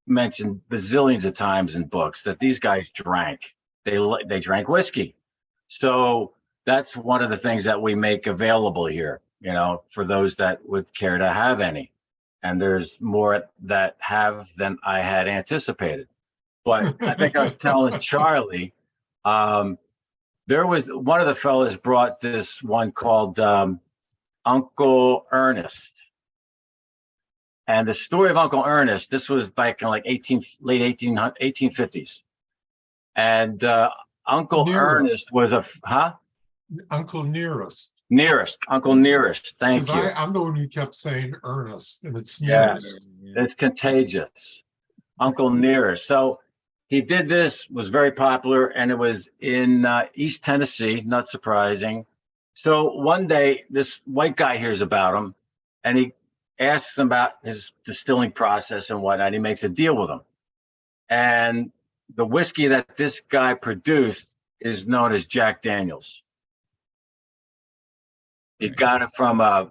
mentioned bazillions of times in books that these guys drank. They drank whiskey. So that's one of the things that we make available here, you know, for those that would care to have any. And there's more that have than I had anticipated. But I think I was telling Charlie, there was one of the fellas brought this one called Uncle Ernest. And the story of Uncle Ernest, this was back in like late 1850s. And Uncle Ernest was Uncle Nearest. Uncle Nearest. Thank you. I'm the one who kept saying Ernest, and it's Yes, Nearest. it's contagious. Uncle Nearest. So he did this, was very popular, and it was in East Tennessee, not surprising. So one day, this white guy hears about him, and he asks him about his distilling process and whatnot. He makes a deal with him. And the whiskey that this guy produced is known as Jack Daniels. He got it from a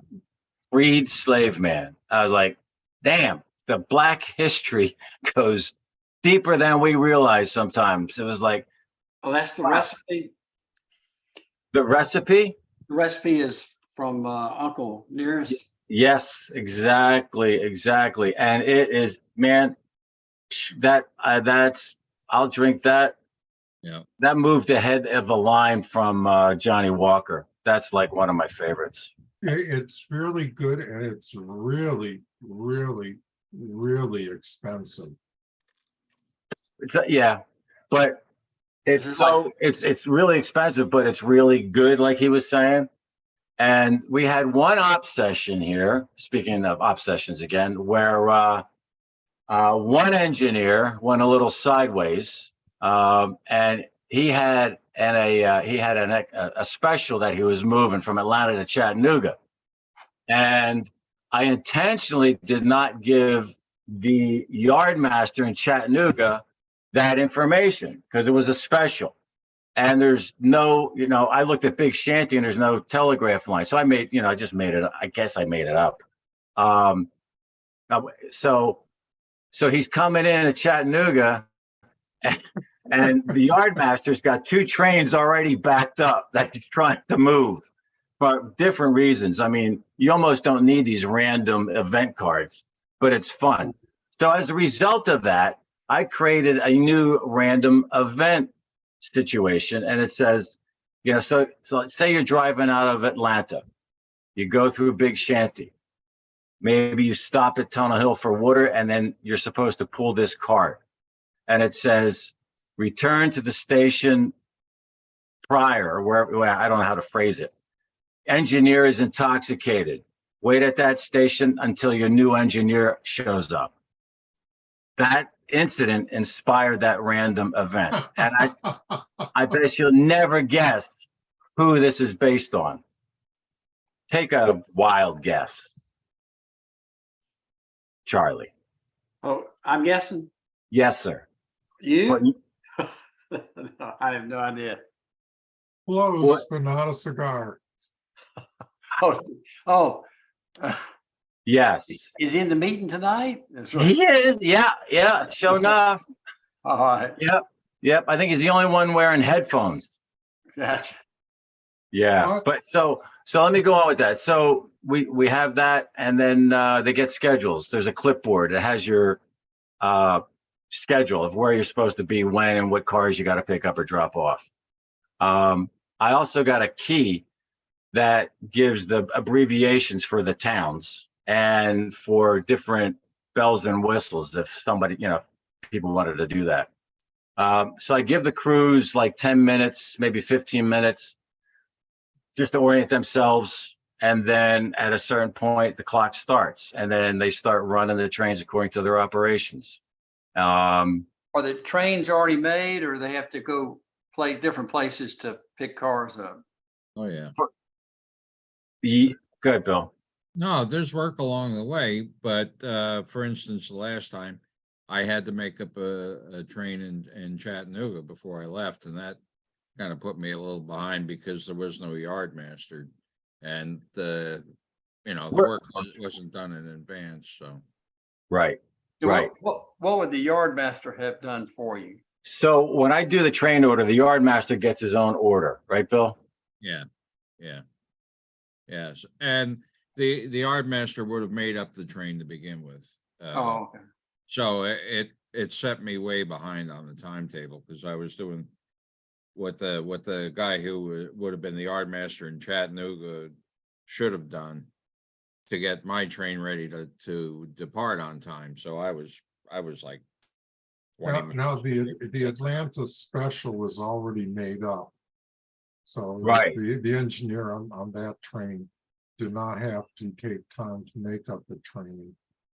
freed slave man. I was like, damn, the Black history goes deeper than we realize sometimes. It was like, Oh, that's the recipe. the recipe? The recipe is from Uncle Nearest. Yes, exactly. And it is, man, that's, I'll drink that. Yeah. That moved ahead of the line from Johnny Walker. That's like one of my favorites. It's really good, and it's really, really, really expensive. It's yeah, but it's really expensive, but it's really good, like he was saying. And we had one op session here, speaking of op sessions again, where one engineer went a little sideways And he had a special that he was moving from Atlanta to Chattanooga. And I intentionally did not give the yard master in Chattanooga that information because it was a special. And there's no, I looked at Big Shanty and there's no telegraph line. So I made, I just made it. I guess I made it up. So he's coming in at Chattanooga and the yard master's got 2 trains already backed up that he's trying to move for different reasons. I mean, you almost don't need these random event cards, but it's fun. So as a result of that, I created a new random event situation. And it says, so let's say you're driving out of Atlanta, you go through Big Shanty, maybe you stop at Tunnel Hill for water, and then you're supposed to pull this card. And it says, return to the station prior, or wherever, I don't know how to phrase it. Engineer is intoxicated. Wait at that station until your new engineer shows up. That incident inspired that random event. And I bet you'll never guess who this is based on. Take a wild guess. Charlie. Oh, I'm guessing Yes, sir. you. I have no idea. Close, What? but not a cigar. Oh, Yes. is he in the meeting tonight? That's right. He is. Yeah. Sure enough. All right. Yep. I think he's the only one wearing headphones. Gotcha. Yeah. What? But so let me go on with that. So we have that, and then they get schedules. There's a clipboard that has your schedule of where you're supposed to be, when, and what cars you got to pick up or drop off. I also got a key that gives the abbreviations for the towns and for different bells and whistles if somebody, people wanted to do that. So I give the crews like 10 minutes, maybe 15 minutes, just to orient themselves. And then at a certain point, the clock starts, and then they start running the trains according to their operations. Are the trains already made, or they have to go play different places to pick cars up? Oh, yeah. Go ahead, Bill. No, there's work along the way, but for instance, the last time I had to make up a train in Chattanooga before I left, and that kind of put me a little behind because there was no yard master, and the work wasn't done in advance. So Right. Right. What would the yard master have done for you? So when I do the train order, the yard master gets his own order, right, Bill? yeah, yes, and the yard master would have made up the train to begin with. Okay. So it set me way behind on the timetable because I was doing what the guy who would have been the yard master in Chattanooga should have done to get my train ready to depart on time. So I was like 20 Now minutes. the Atlanta special was already made up. So Right. the engineer on that train did not have to take time to make up the train,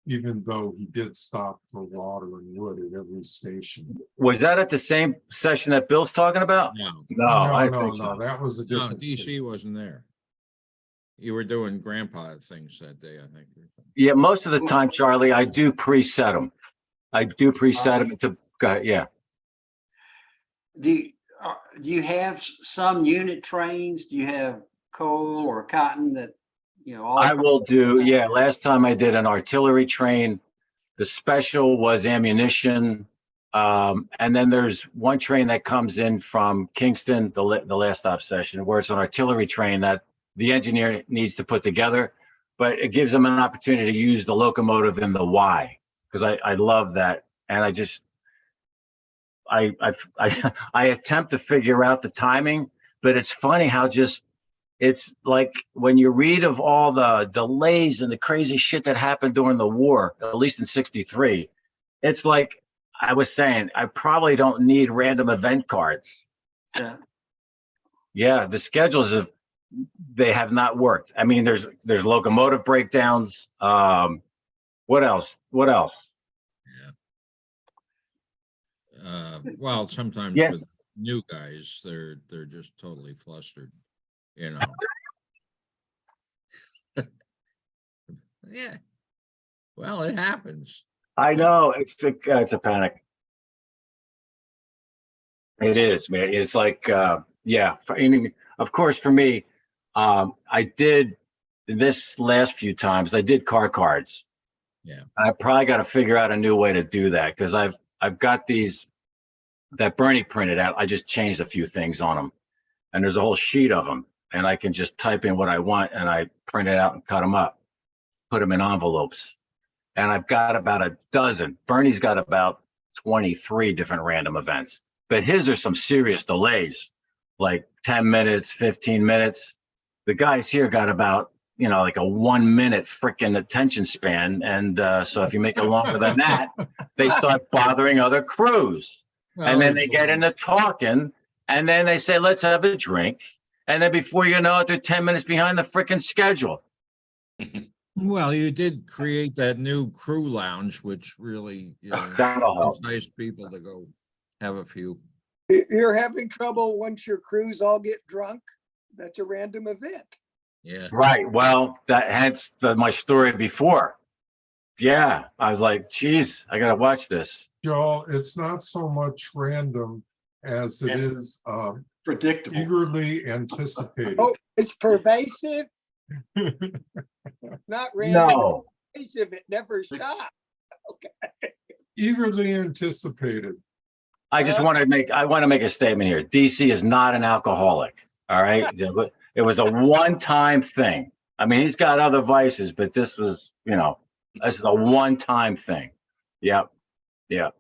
even though he did stop for water and wood at every station. Was that at the same session that Bill's talking about? No, No, I No, think so. that was a no, different. DC station. wasn't there. You were doing grandpa things that day, I think. Yeah, most of the time, Charlie, I do preset them. To go ahead, yeah. Do you have some unit trains? Do you have coal or cotton that, all? I will do, yeah. Last time I did an artillery train. The special was ammunition. And then there's one train that comes in from Kingston, the last stop session, where it's an artillery train that the engineer needs to put together, but it gives them an opportunity to use the locomotive in the Y, because I love that. And I attempt to figure out the timing, but it's funny how it's like when you read of all the delays and the crazy shit that happened during the war, at least in '63, it's like I was saying, I probably don't need random event cards. Yeah. Yeah, the schedules they have not worked. I mean, there's locomotive breakdowns. What else? Yeah. Well, sometimes Yes. with new guys, they're just totally flustered, you know. Yeah. Well, it happens. I know it's a panic. It is, man. It's like, yeah. Of course, for me, I did this last few times. I did car cards. Yeah. I probably got to figure out a new way to do that because I've got these that Bernie printed out. I just changed a few things on them, and there's a whole sheet of them, and I can just type in what I want, and I print it out and cut them up, put them in envelopes, and I've got about a dozen. Bernie's got about 23 different random events, but his are some serious delays, like 10 minutes, 15 minutes. The guys here got about, like a 1 minute freaking attention span. And so if you make it longer than that, they start bothering other crews. And Well, then they get into talking, and then they say, let's have a drink. And then before you know it, they're 10 minutes behind the freaking schedule. well, you did create that new crew lounge, which really, That'll help. entice people to go have a few. You're having trouble once your crews all get drunk? That's a random event. Yeah. Right. Well, hence my story before. Yeah. I was like, geez, I got to watch this. Joel, it's not so much random as it is Predictable. eagerly anticipated. Oh, it's pervasive, not random. No. Pervasive. It never stops. Eagerly anticipated. I want to make a statement here. DC is not an alcoholic. All right. It was a one-time thing. I mean, he's got other vices, but this was, this is a one-time thing. Yep. Yeah.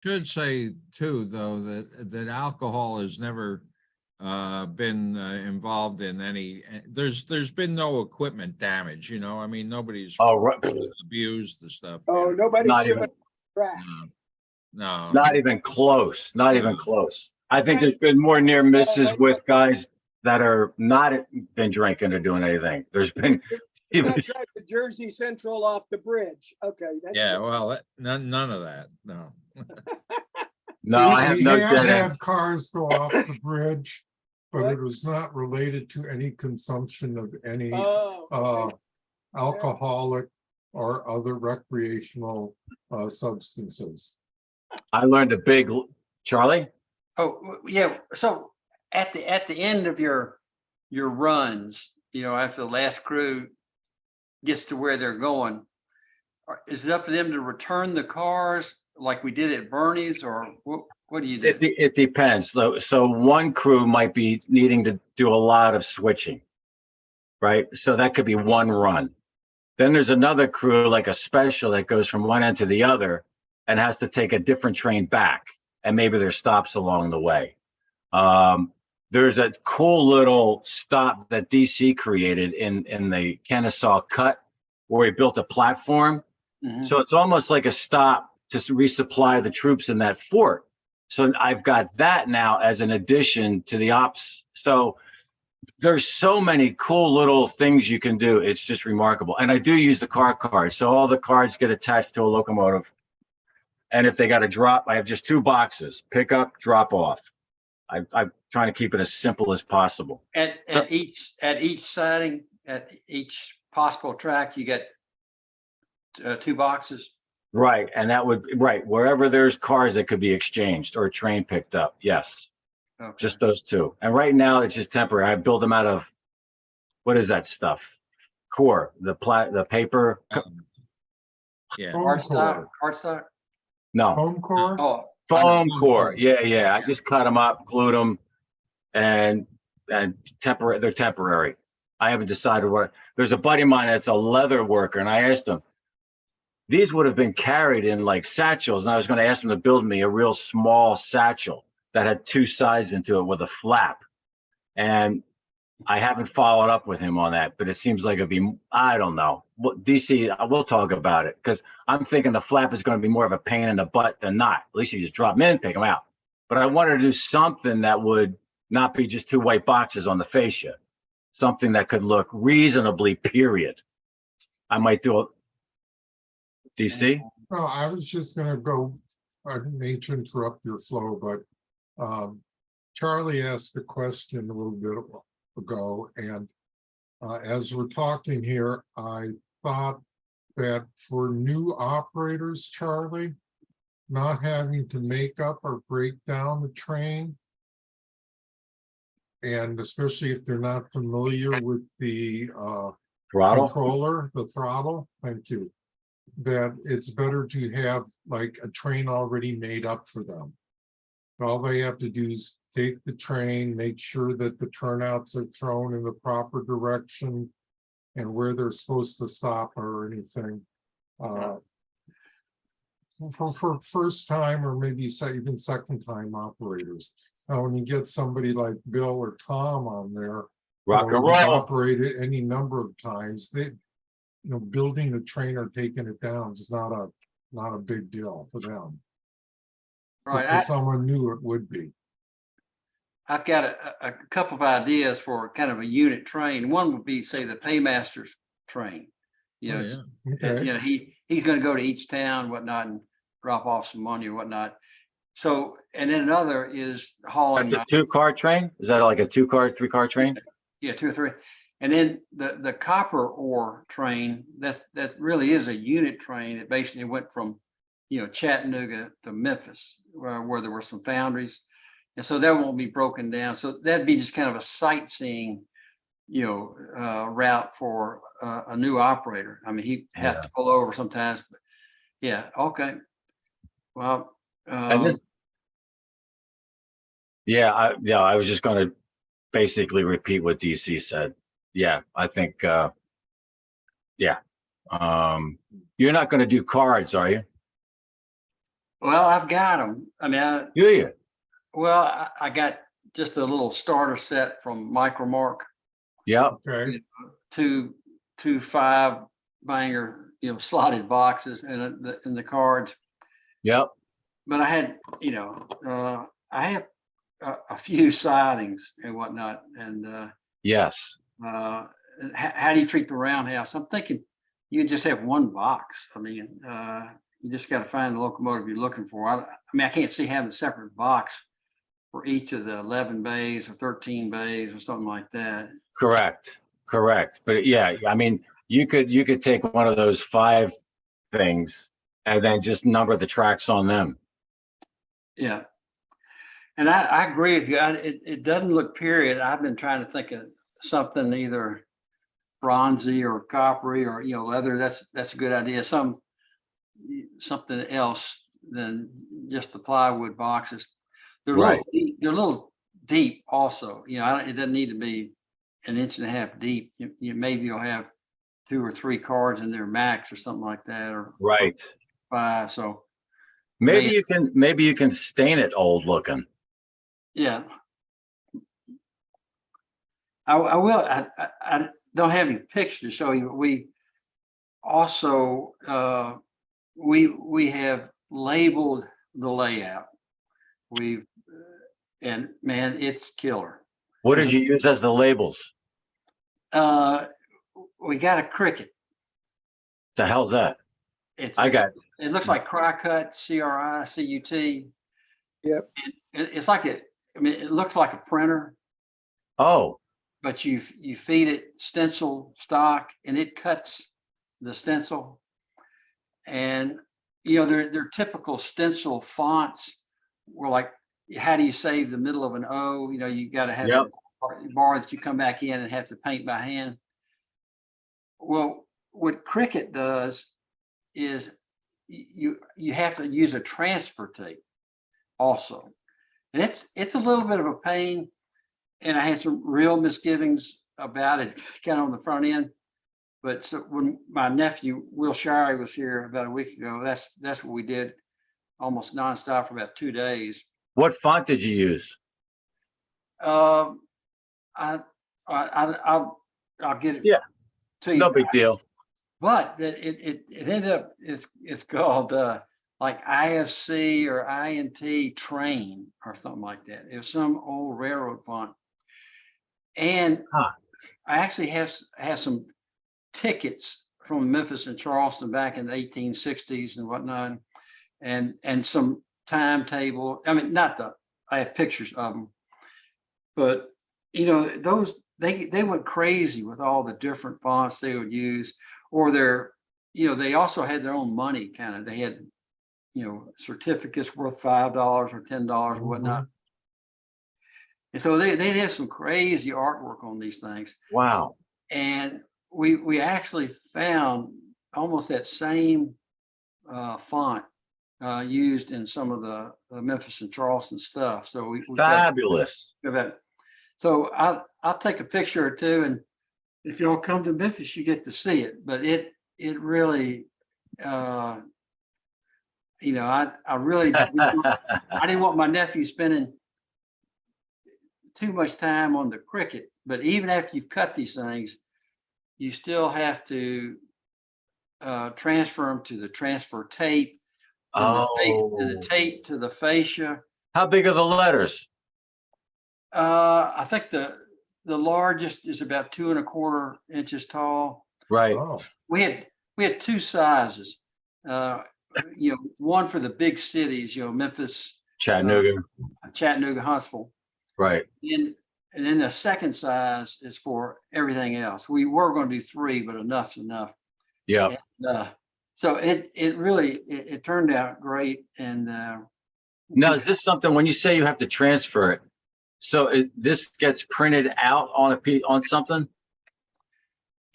Should say too, though, that alcohol has never been involved in any. There's been no equipment damage. I mean, nobody's Oh, right. abused the stuff. Oh, nobody's Not giving even- crap. No. Not even close. Not even No. close. I think there's been more near misses with guys that are not been drinking or doing anything. There's been You're not trying to Jersey Central off the bridge. Okay. That's Yeah. good. Well, none of that. No. no. I have We no have dead had ends. cars go off the bridge, but What? it was not related to any consumption of any Oh, okay. alcoholic or other recreational substances. I learned a big Charlie. Oh, yeah. So at the end of your runs, after the last crew gets to where they're going, is it up to them to return the cars like we did at Bernie's, or what do you do? It depends. So one crew might be needing to do a lot of switching, right? So that could be one run. Then there's another crew, like a special, that goes from one end to the other and has to take a different train back. And maybe there's stops along the way. There's a cool little stop that DC created in the Kennesaw Cut, where he built a platform. Mhm. So it's almost like a stop to resupply the troops in that fort. So I've got that now as an addition to the ops. So there's so many cool little things you can do. It's just remarkable. And I do use the car cards. So all the cards get attached to a locomotive. And if they got to drop, I have just 2 boxes: pick up, drop off. I'm trying to keep it as simple as possible. At each siding, at each possible track, you get 2 boxes. Right. And that would, right, wherever there's cars that could be exchanged or a train picked up. Yes. Okay. Just those 2. And right now it's just temporary. I build them out of, what is that stuff? Core, the paper. Yeah. Foam core. Cardstock. No, Foam core? Oh, foam core. Yeah. I just cut them up, glued them, and temporary. They're temporary. I haven't decided what. There's a buddy of mine that's a leather worker, and I asked him, these would have been carried in like satchels, and I was going to ask him to build me a real small satchel that had 2 sides into it with a flap. And I haven't followed up with him on that, but it seems like it'd be, I don't know. DC, we'll talk about it, because I'm thinking the flap is going to be more of a pain in the butt than not. At least you just drop them in, pick them out. But I wanted to do something that would not be just 2 white boxes on the fascia, something that could look reasonably period. I might do a DC. No, I was just gonna go I didn't mean to interrupt your flow, but Charlie asked a question a little bit ago, and as we're talking here, I thought that for new operators, Charlie, not having to make up or break down the train, and especially if they're not familiar with the Throttle? controller, the throttle, thank you, that it's better to have like a train already made up for them. All they have to do is take the train, make sure that the turnouts are thrown in the proper direction and where they're supposed to stop or anything. For first time or maybe even second time operators. Now, when you get somebody like Bill or Tom on there, Rock and who've roll. operated any number of times, they, building the train or taking it down is not a big deal for them. But Right. for someone new, it would be. I've got a couple of ideas for kind of a unit train. One would be, say, the paymaster's train. Oh, yeah. Okay. He's going to go to each town, whatnot, and drop off some money or whatnot. So, and then another is hauling. That's a 2-car train? Is that like a 2-car, 3-car train? Yeah, 2 or 3. And then the copper ore train, that really is a unit train. It basically went from, Chattanooga to Memphis, where there were some foundries. And so that won't be broken down. So that'd be just kind of a sightseeing, route for a new operator. I mean, he has to pull over sometimes, but yeah, okay. Well, And this, I was just going to basically repeat what DC said. Yeah, I think, you're not going to do cards, are you? well, I've got them. I mean, Do you? well, I got just a little starter set from MicroMark, Yeah. Okay. two 5-banger, slotted boxes and the cards. Yep. But I had, I have a few sidings and whatnot. And Yes. how do you treat the roundhouse? I'm thinking you just have one box. I mean, you just got to find the locomotive you're looking for. I mean, I can't see having a separate box for each of the 11 bays or 13 bays or something like that. Correct. But yeah, I mean, you could take one of those 5 things and then just number the tracks on them. Yeah. And I agree with you. It doesn't look period. I've been trying to think of something either bronzy or coppery or, leather. That's a good idea. Something else than just the plywood boxes. They're Right. They're a little deep also. It doesn't need to be 1.5 inches deep. Maybe you'll have 2 or 3 cards in there max or something like that, or Right. 5. So Maybe you can stain it old looking. yeah, I will. I don't have any pictures to show you. But we also we have labeled the layout. And man, it's killer. What did you use as the labels? We got a cricket. The hell's that? It looks like CRI-CUT, CRI-CUT. Yep. It's like it looks like a printer, Oh, but you feed it stencil stock and it cuts the stencil. And they're typical stencil fonts were like, how do you save the middle of an O? You got to have Yep. a bar that you come back in and have to paint by hand. Well, what Cricut does is you have to use a transfer tape also. And it's a little bit of a pain. And I had some real misgivings about it kind of on the front end. But so when my nephew, Will Shirey, was here about a week ago, that's what we did almost nonstop for about 2 days. what font did you use? I'll get it to you. No big deal. But it ended up, it's called like IFC or INT train or something like that. It was some old railroad font. And I actually have some tickets from Memphis and Charleston back in the 1860s and whatnot, and some timetable. I mean, I have pictures of them, but you know, those, they went crazy with all the different fonts they would use, or they also had their own money kind of. They had, certificates worth $5 or $10 or whatnot. And so they'd have some crazy artwork on these things. Wow. And we actually found almost that same font used in some of the Memphis and Charleston stuff. So we Fabulous. So I'll take a picture or two, and if y'all come to Memphis, you get to see it. But it really, I really I didn't want my nephew spending too much time on the Cricut. But even after you've cut these things, you still have to transfer them to the transfer tape, and the tape to the fascia. How big are the letters? I think the largest is about 2¼ inches tall. Right. Oh, We had two sizes. One for the big cities, Memphis, Chattanooga. Chattanooga, Huntsville. Right. And then the second size is for everything else. We were going to do 3, but enough's enough. Yeah. And, so it really turned out great. And Now, is this something, when you say you have to transfer it, so this gets printed out on something?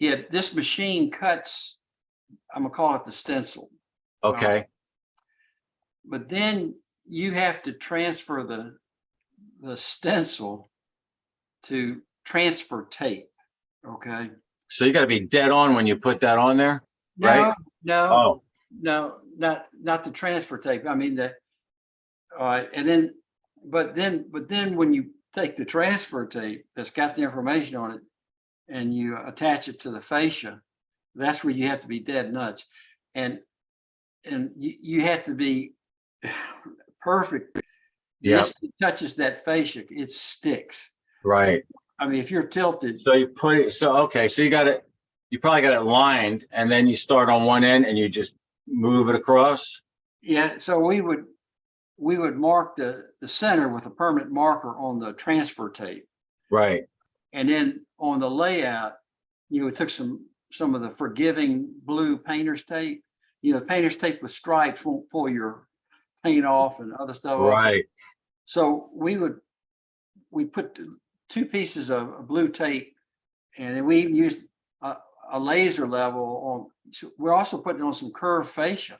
yeah, this machine cuts, I'm gonna call it the stencil. Okay. But then you have to transfer the stencil to transfer tape. Okay. So you got to be dead on when you put that on there, right? No, not the transfer tape. I mean and then, but then when you take the transfer tape that's got the information on it and you attach it to the fascia, that's where you have to be dead nuts. And you have to be perfect. Yeah. This touches that fascia, it sticks. Right. I mean, if you're tilted. So you put it, okay, so you probably got it lined, and then you start on one end and you just move it across. Yeah, so we would mark the center with a permanent marker on the transfer tape. Right. And then on the layout, we took some of the forgiving blue painter's tape. The painter's tape with stripes won't pull your paint off and other stuff. Right. So we put 2 pieces of blue tape, and then we even used a laser level on. We're also putting on some curved fascia,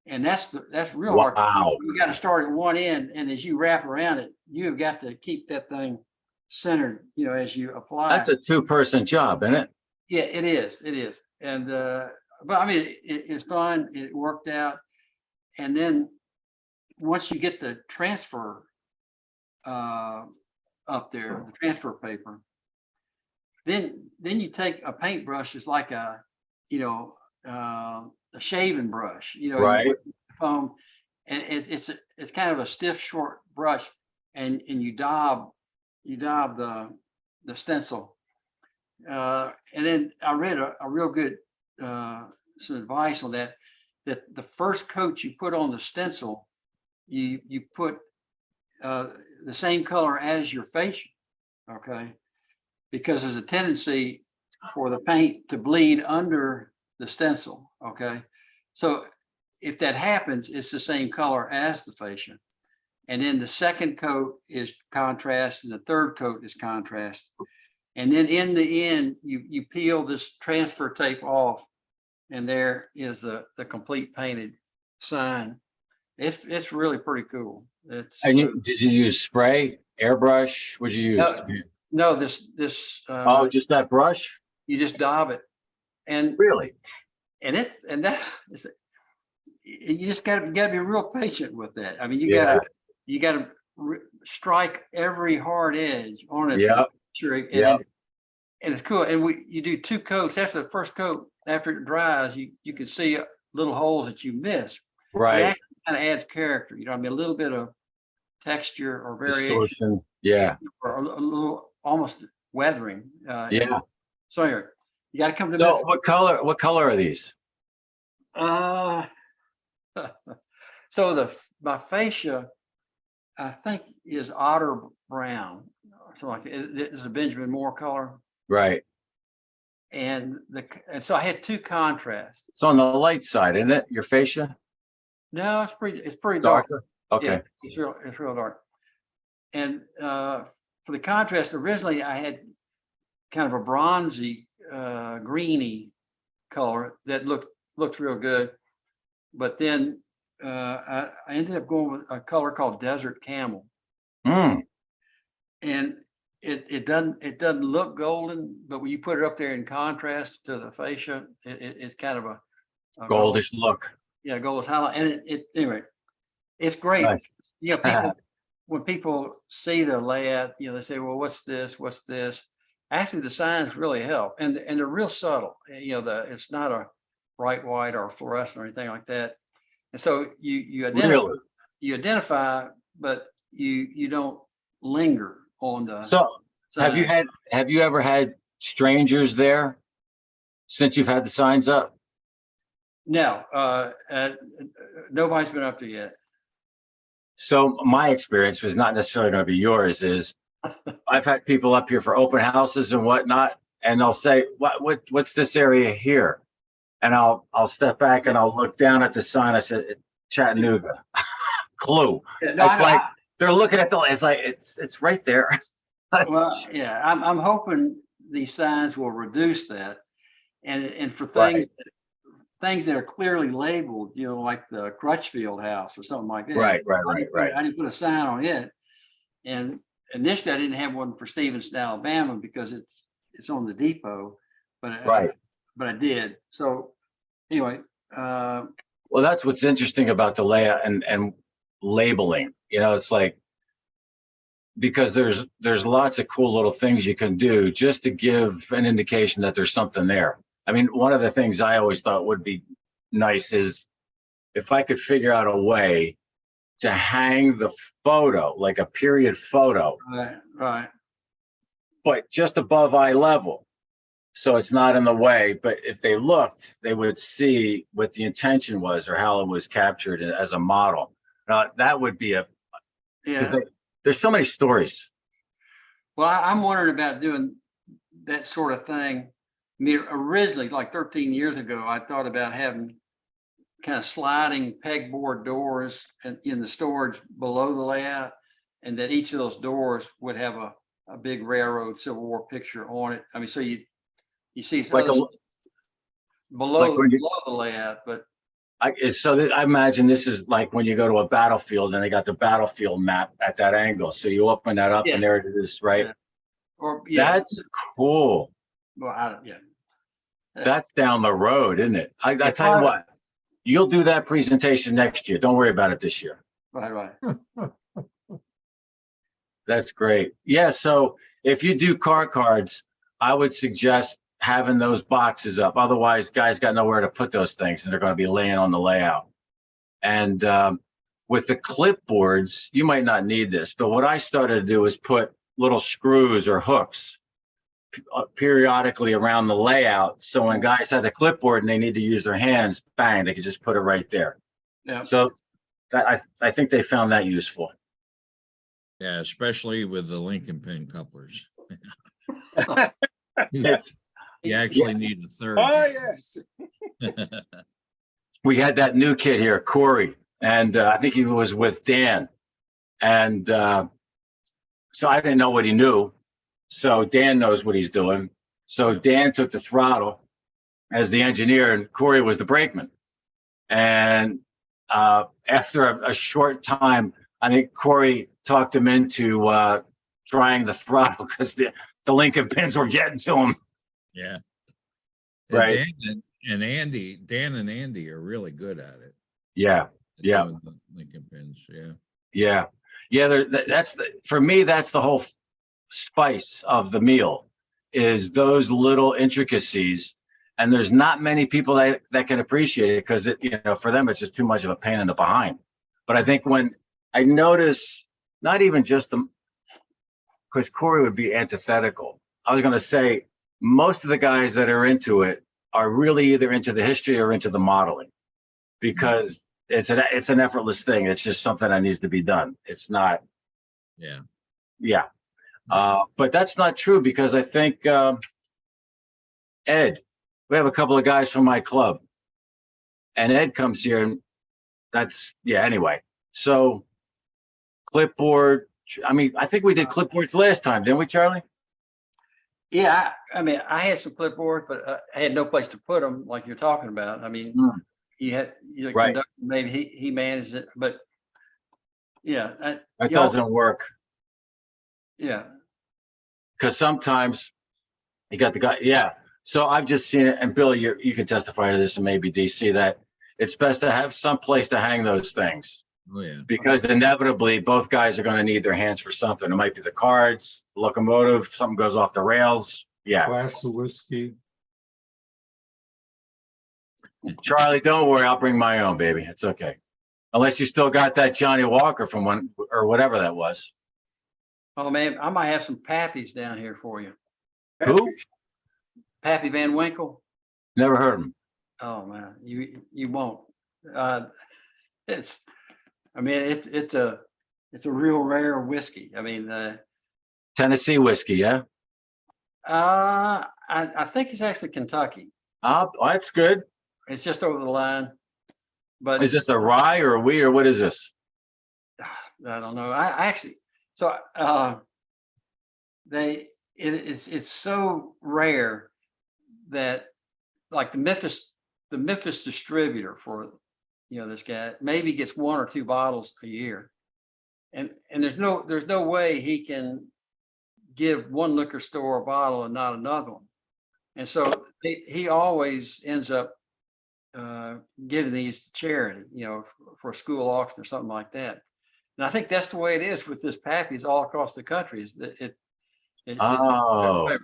and that's real hard. Wow. You got to start at one end, and as you wrap around it, you've got to keep that thing centered. As you apply. That's a 2-person job, isn't it? Yeah, it is. It is, and but I mean, it's fun. It worked out, and then once you get the transfer up there, the transfer paper, then you take a paintbrush. It's like a shaving brush. Right. You put the foam, and it's kind of a stiff, short brush, and you daub the stencil. And then I read a real good some advice on that the first coat you put on the stencil, you put the same color as your fascia, okay? Because there's a tendency for the paint to bleed under the stencil, okay? So if that happens, it's the same color as the fascia. And then the second coat is contrast, and the third coat is contrast. And then in the end, you peel this transfer tape off, and there is the complete painted sign. It's really pretty cool. And did you use spray, airbrush? What'd you use? No, this Just that brush? you just daub it, and Really? you just gotta be real patient with that. I mean, you gotta strike every hard edge on it. Yeah. Sure. And, Yeah. and it's cool. And you do 2 coats. After the first coat, after it dries, you can see little holes that you miss. It Right. actually kind of adds character. I mean, a little bit of texture or variation, Distortion. Yeah. or a little almost weathering. Yeah. So anyway, you got to come to So Memphis. what color are these? So my fascia, I think, is otter brown or something like that. It's a Benjamin Moore color. Right. And so I had two contrasts. It's on the light side, isn't it? Your fascia? No, it's pretty dark. Darker? Yeah, Okay. it's real dark. And for the contrast, originally I had kind of a bronzy, greeny color that looked real good. But then I ended up going with a color called Desert Camel. Mm, And it doesn't look golden, but when you put it up there in contrast to the fascia, it's kind of a goldish look. yeah, goldish highlight. And anyway, it's great. Nice. You know, when people see the layout, you know, they say, well, what's this? What's this? Actually, the signs really help, and they're real subtle. You know, it's not a bright white or fluorescent or anything like that. And so you identify, Really? but you don't linger on the. So have sign. you ever had strangers there since you've had the signs up? No, nobody's been up there yet. So my experience was not necessarily going to be yours. Is I've had people up here for open houses and whatnot, and they'll say, what's this area here? And I'll step back and I'll look down at the sign. I said, Chattanooga. Clue. Yeah, no, It's like they're looking at it's like it's right there. well, yeah, I'm hoping these signs will reduce that, and for Right. things that are clearly labeled, you know, like the Crutchfield House or something like that. Right. I didn't put a sign on it, and initially I didn't have one for Stevenson, Alabama, because it's on the depot, but Right. but I did. So anyway, Well, that's what's interesting about the layout and labeling. You know, it's like, because there's lots of cool little things you can do just to give an indication that there's something there. I mean, one of the things I always thought would be nice is if I could figure out a way to hang the photo, like a period photo, right. but just above eye level. So it's not in the way, but if they looked, they would see what the intention was or how it was captured as a model. Now, that would be because Yeah. there's so many stories. Well, I'm wondering about doing that sort of thing. I mean, originally, like 13 years ago, I thought about having kind of sliding pegboard doors in the storage below the layout, and that each of those doors would have a big railroad Civil War picture on it. I mean, so you see Like below when you- below the layout, but I imagine this is like when you go to a battlefield and they got the battlefield map at that angle. So you open that up and there it is, right? Yeah. Or yeah, That's cool. well, That's down the road, isn't it? I It's tell you hard. what, you'll do that presentation next year. Don't worry about it this year. right. That's great. Yeah. So if you do car cards, I would suggest having those boxes up. Otherwise, guys got nowhere to put those things and they're going to be laying on the layout. And with the clipboards, you might not need this, but what I started to do is put little screws or hooks periodically around the layout. So when guys had the clipboard and they need to use their hands, bang, they could just put it right there. Yeah. So that I think they found that useful. Yeah, especially with the Lincoln pin couplers. It's, You actually need a third. Oh, yes. we had that new kid here, Corey, and I think he was with Dan. And so I didn't know what he knew. So Dan knows what he's doing. So Dan took the throttle as the engineer and Corey was the brakeman. And after a short time, I think Corey talked him into trying the throttle because the Lincoln pins were getting to him. Yeah. Right. Dan and Andy are really good at it. Yeah. Yeah. Doing the Lincoln pins. Yeah. Yeah. Yeah. For me, that's the whole spice of the meal is those little intricacies. And there's not many people that can appreciate it because for them, it's just too much of a pain in the behind. But I think when I notice, not even just because Corey would be antithetical. I was going to say most of the guys that are into it are really either into the history or into the modeling, because it's an effortless thing. It's just something that needs to be done. It's not, Yeah. yeah. But that's not true because I think, Ed, we have a couple of guys from my club and Ed comes here and that's, yeah, anyway. So clipboard, I mean, I think we did clipboards last time, didn't we, Charlie? Yeah, I mean, I had some clipboards, but I had no place to put them like you're talking about. I mean, Mm. you Right. conduct, maybe he managed it, but yeah, That y'all- doesn't work yeah. because sometimes you got the guy, yeah. So I've just seen it, and Bill, you can testify to this, and maybe DC, that it's best to have some place to hang those things Oh, yeah. because inevitably both guys are going to need their hands for something. It might be the cards, locomotive, something goes off the rails. Yeah, Glass of whiskey. Charlie, don't worry, I'll bring my own, baby. It's okay, unless you still got that Johnny Walker from one or whatever that was. Oh, man, I might have some Pappies down here for you. Who? Pappy Van Winkle. Never heard of him. Oh, man, you won't. It's, I mean, it's a real rare whiskey. I mean, Tennessee whiskey, yeah. I think it's actually Kentucky. That's good. It's just over the line. But Is this a rye or a wheat or what is this? I don't know. I actually, so it's so rare that like the Memphis distributor for, you know, this guy maybe gets 1 or 2 bottles a year. And there's no way he can give one liquor store a bottle and not another one. And so he always ends up giving these to charity, you know, for a school auction or something like that. And I think that's the way it is with this Pappy's all across the country. Is that Oh,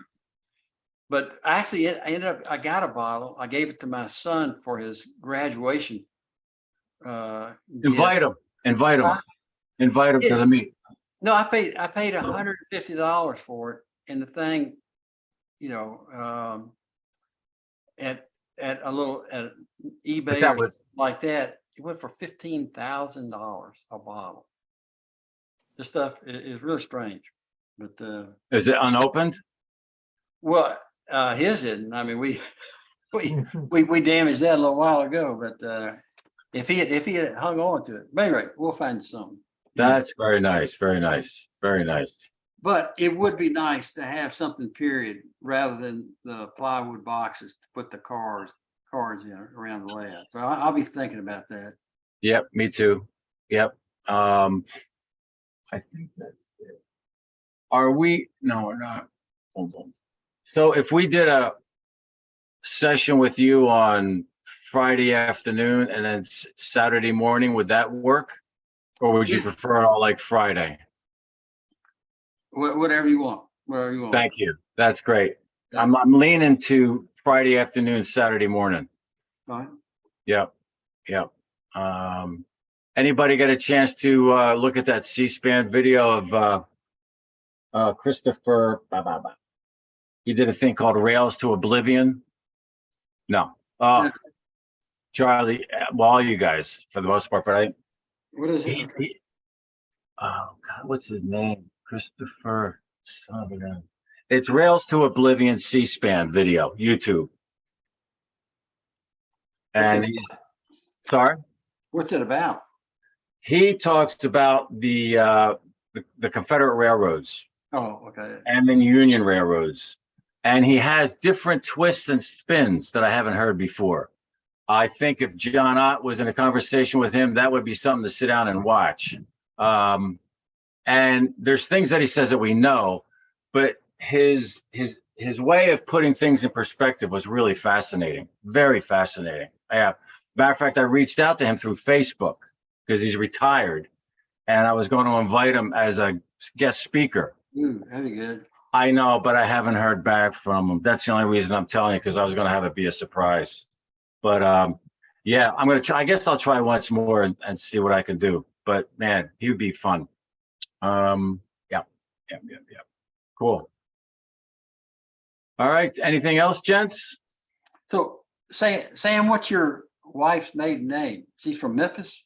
but actually, I got a bottle. I gave it to my son for his graduation. invite him, invite him, invite him to the meet. No, I paid $150 for it, and the thing, you know, at eBay But that or was, something like that, it went for $15,000 a bottle. This stuff is really strange, but is it unopened? well, his isn't. I mean, we damaged that a little while ago, but if he had hung on to it, but anyway, we'll find something. That's very nice, very nice, very nice. But it would be nice to have something, period, rather than the plywood boxes to put the cards in around the layout. So I'll be thinking about that. Yep, me too. Yep. I think that's it. Are we? No, we're not. Hold on. So if we did a session with you on Friday afternoon and then Saturday morning, would that work? Or would you Yeah. prefer it all like Friday? Whatever you want, whatever you want. Thank you. That's great. I'm leaning to Friday afternoon, Saturday morning. Fine. Yep. Yep. Anybody get a chance to look at that C-SPAN video of Christopher? He did a thing called Rails to Oblivion. No. Yeah. Charlie, well, all you guys for the most part, but What is it? oh God, what's his name? Christopher. Son of a gun. It's Rails to Oblivion C-SPAN video, YouTube. And he's sorry. What's it about? He talks about the Confederate railroads Oh, okay. and then Union railroads, and he has different twists and spins that I haven't heard before. I think if John Ott was in a conversation with him, that would be something to sit down and watch. And there's things that he says that we know, but his way of putting things in perspective was really fascinating, very fascinating. Yeah. Matter of fact, I reached out to him through Facebook because he's retired, and I was going to invite him as a guest speaker. That'd be good. I know, but I haven't heard back from him. That's the only reason I'm telling you, because I was going to have it be a surprise. But yeah, I'm going to try. I guess I'll try once more and see what I can do. But man, he would be fun. Yeah. Cool. All right. Anything else, gents? So Sam, what's your wife's maiden name? She's from Memphis?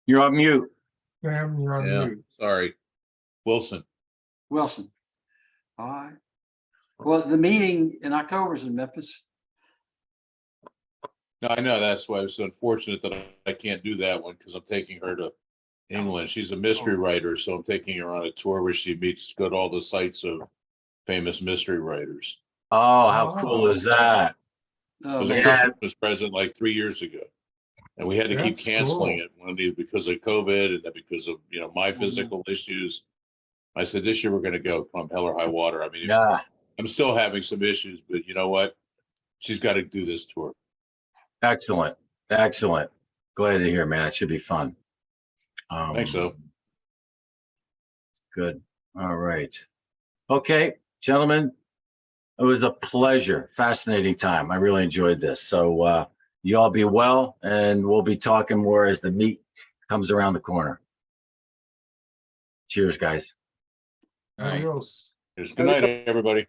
You're on mute. Sam, you're on Yeah, mute. sorry. Wilson. Wilson. All right. Well, the meeting in October is in Memphis. No, I know. That's why it's unfortunate that I can't do that one because I'm taking her to England. She's a mystery writer, so I'm taking her on a tour where she meets, go to all the sites of famous mystery writers. Oh, how cool is that? It Oh, was a man. Yeah. Christmas present like 3 years ago. And we had to keep That's canceling cool. it, one day because of COVID and then because of, my Mm-hmm. physical issues. I said, this year we're going to go come hell or high water. I mean, Yeah, I'm still having some issues, but you know what? She's got to do this tour. excellent, excellent. Glad to hear, man. It should be fun. Think so. Good. All right. Okay, gentlemen, it was a pleasure. Fascinating time. I really enjoyed this. So you all be well, and we'll be talking more as the meet comes around the corner. Cheers, guys. All right. Adios. Good night, everybody.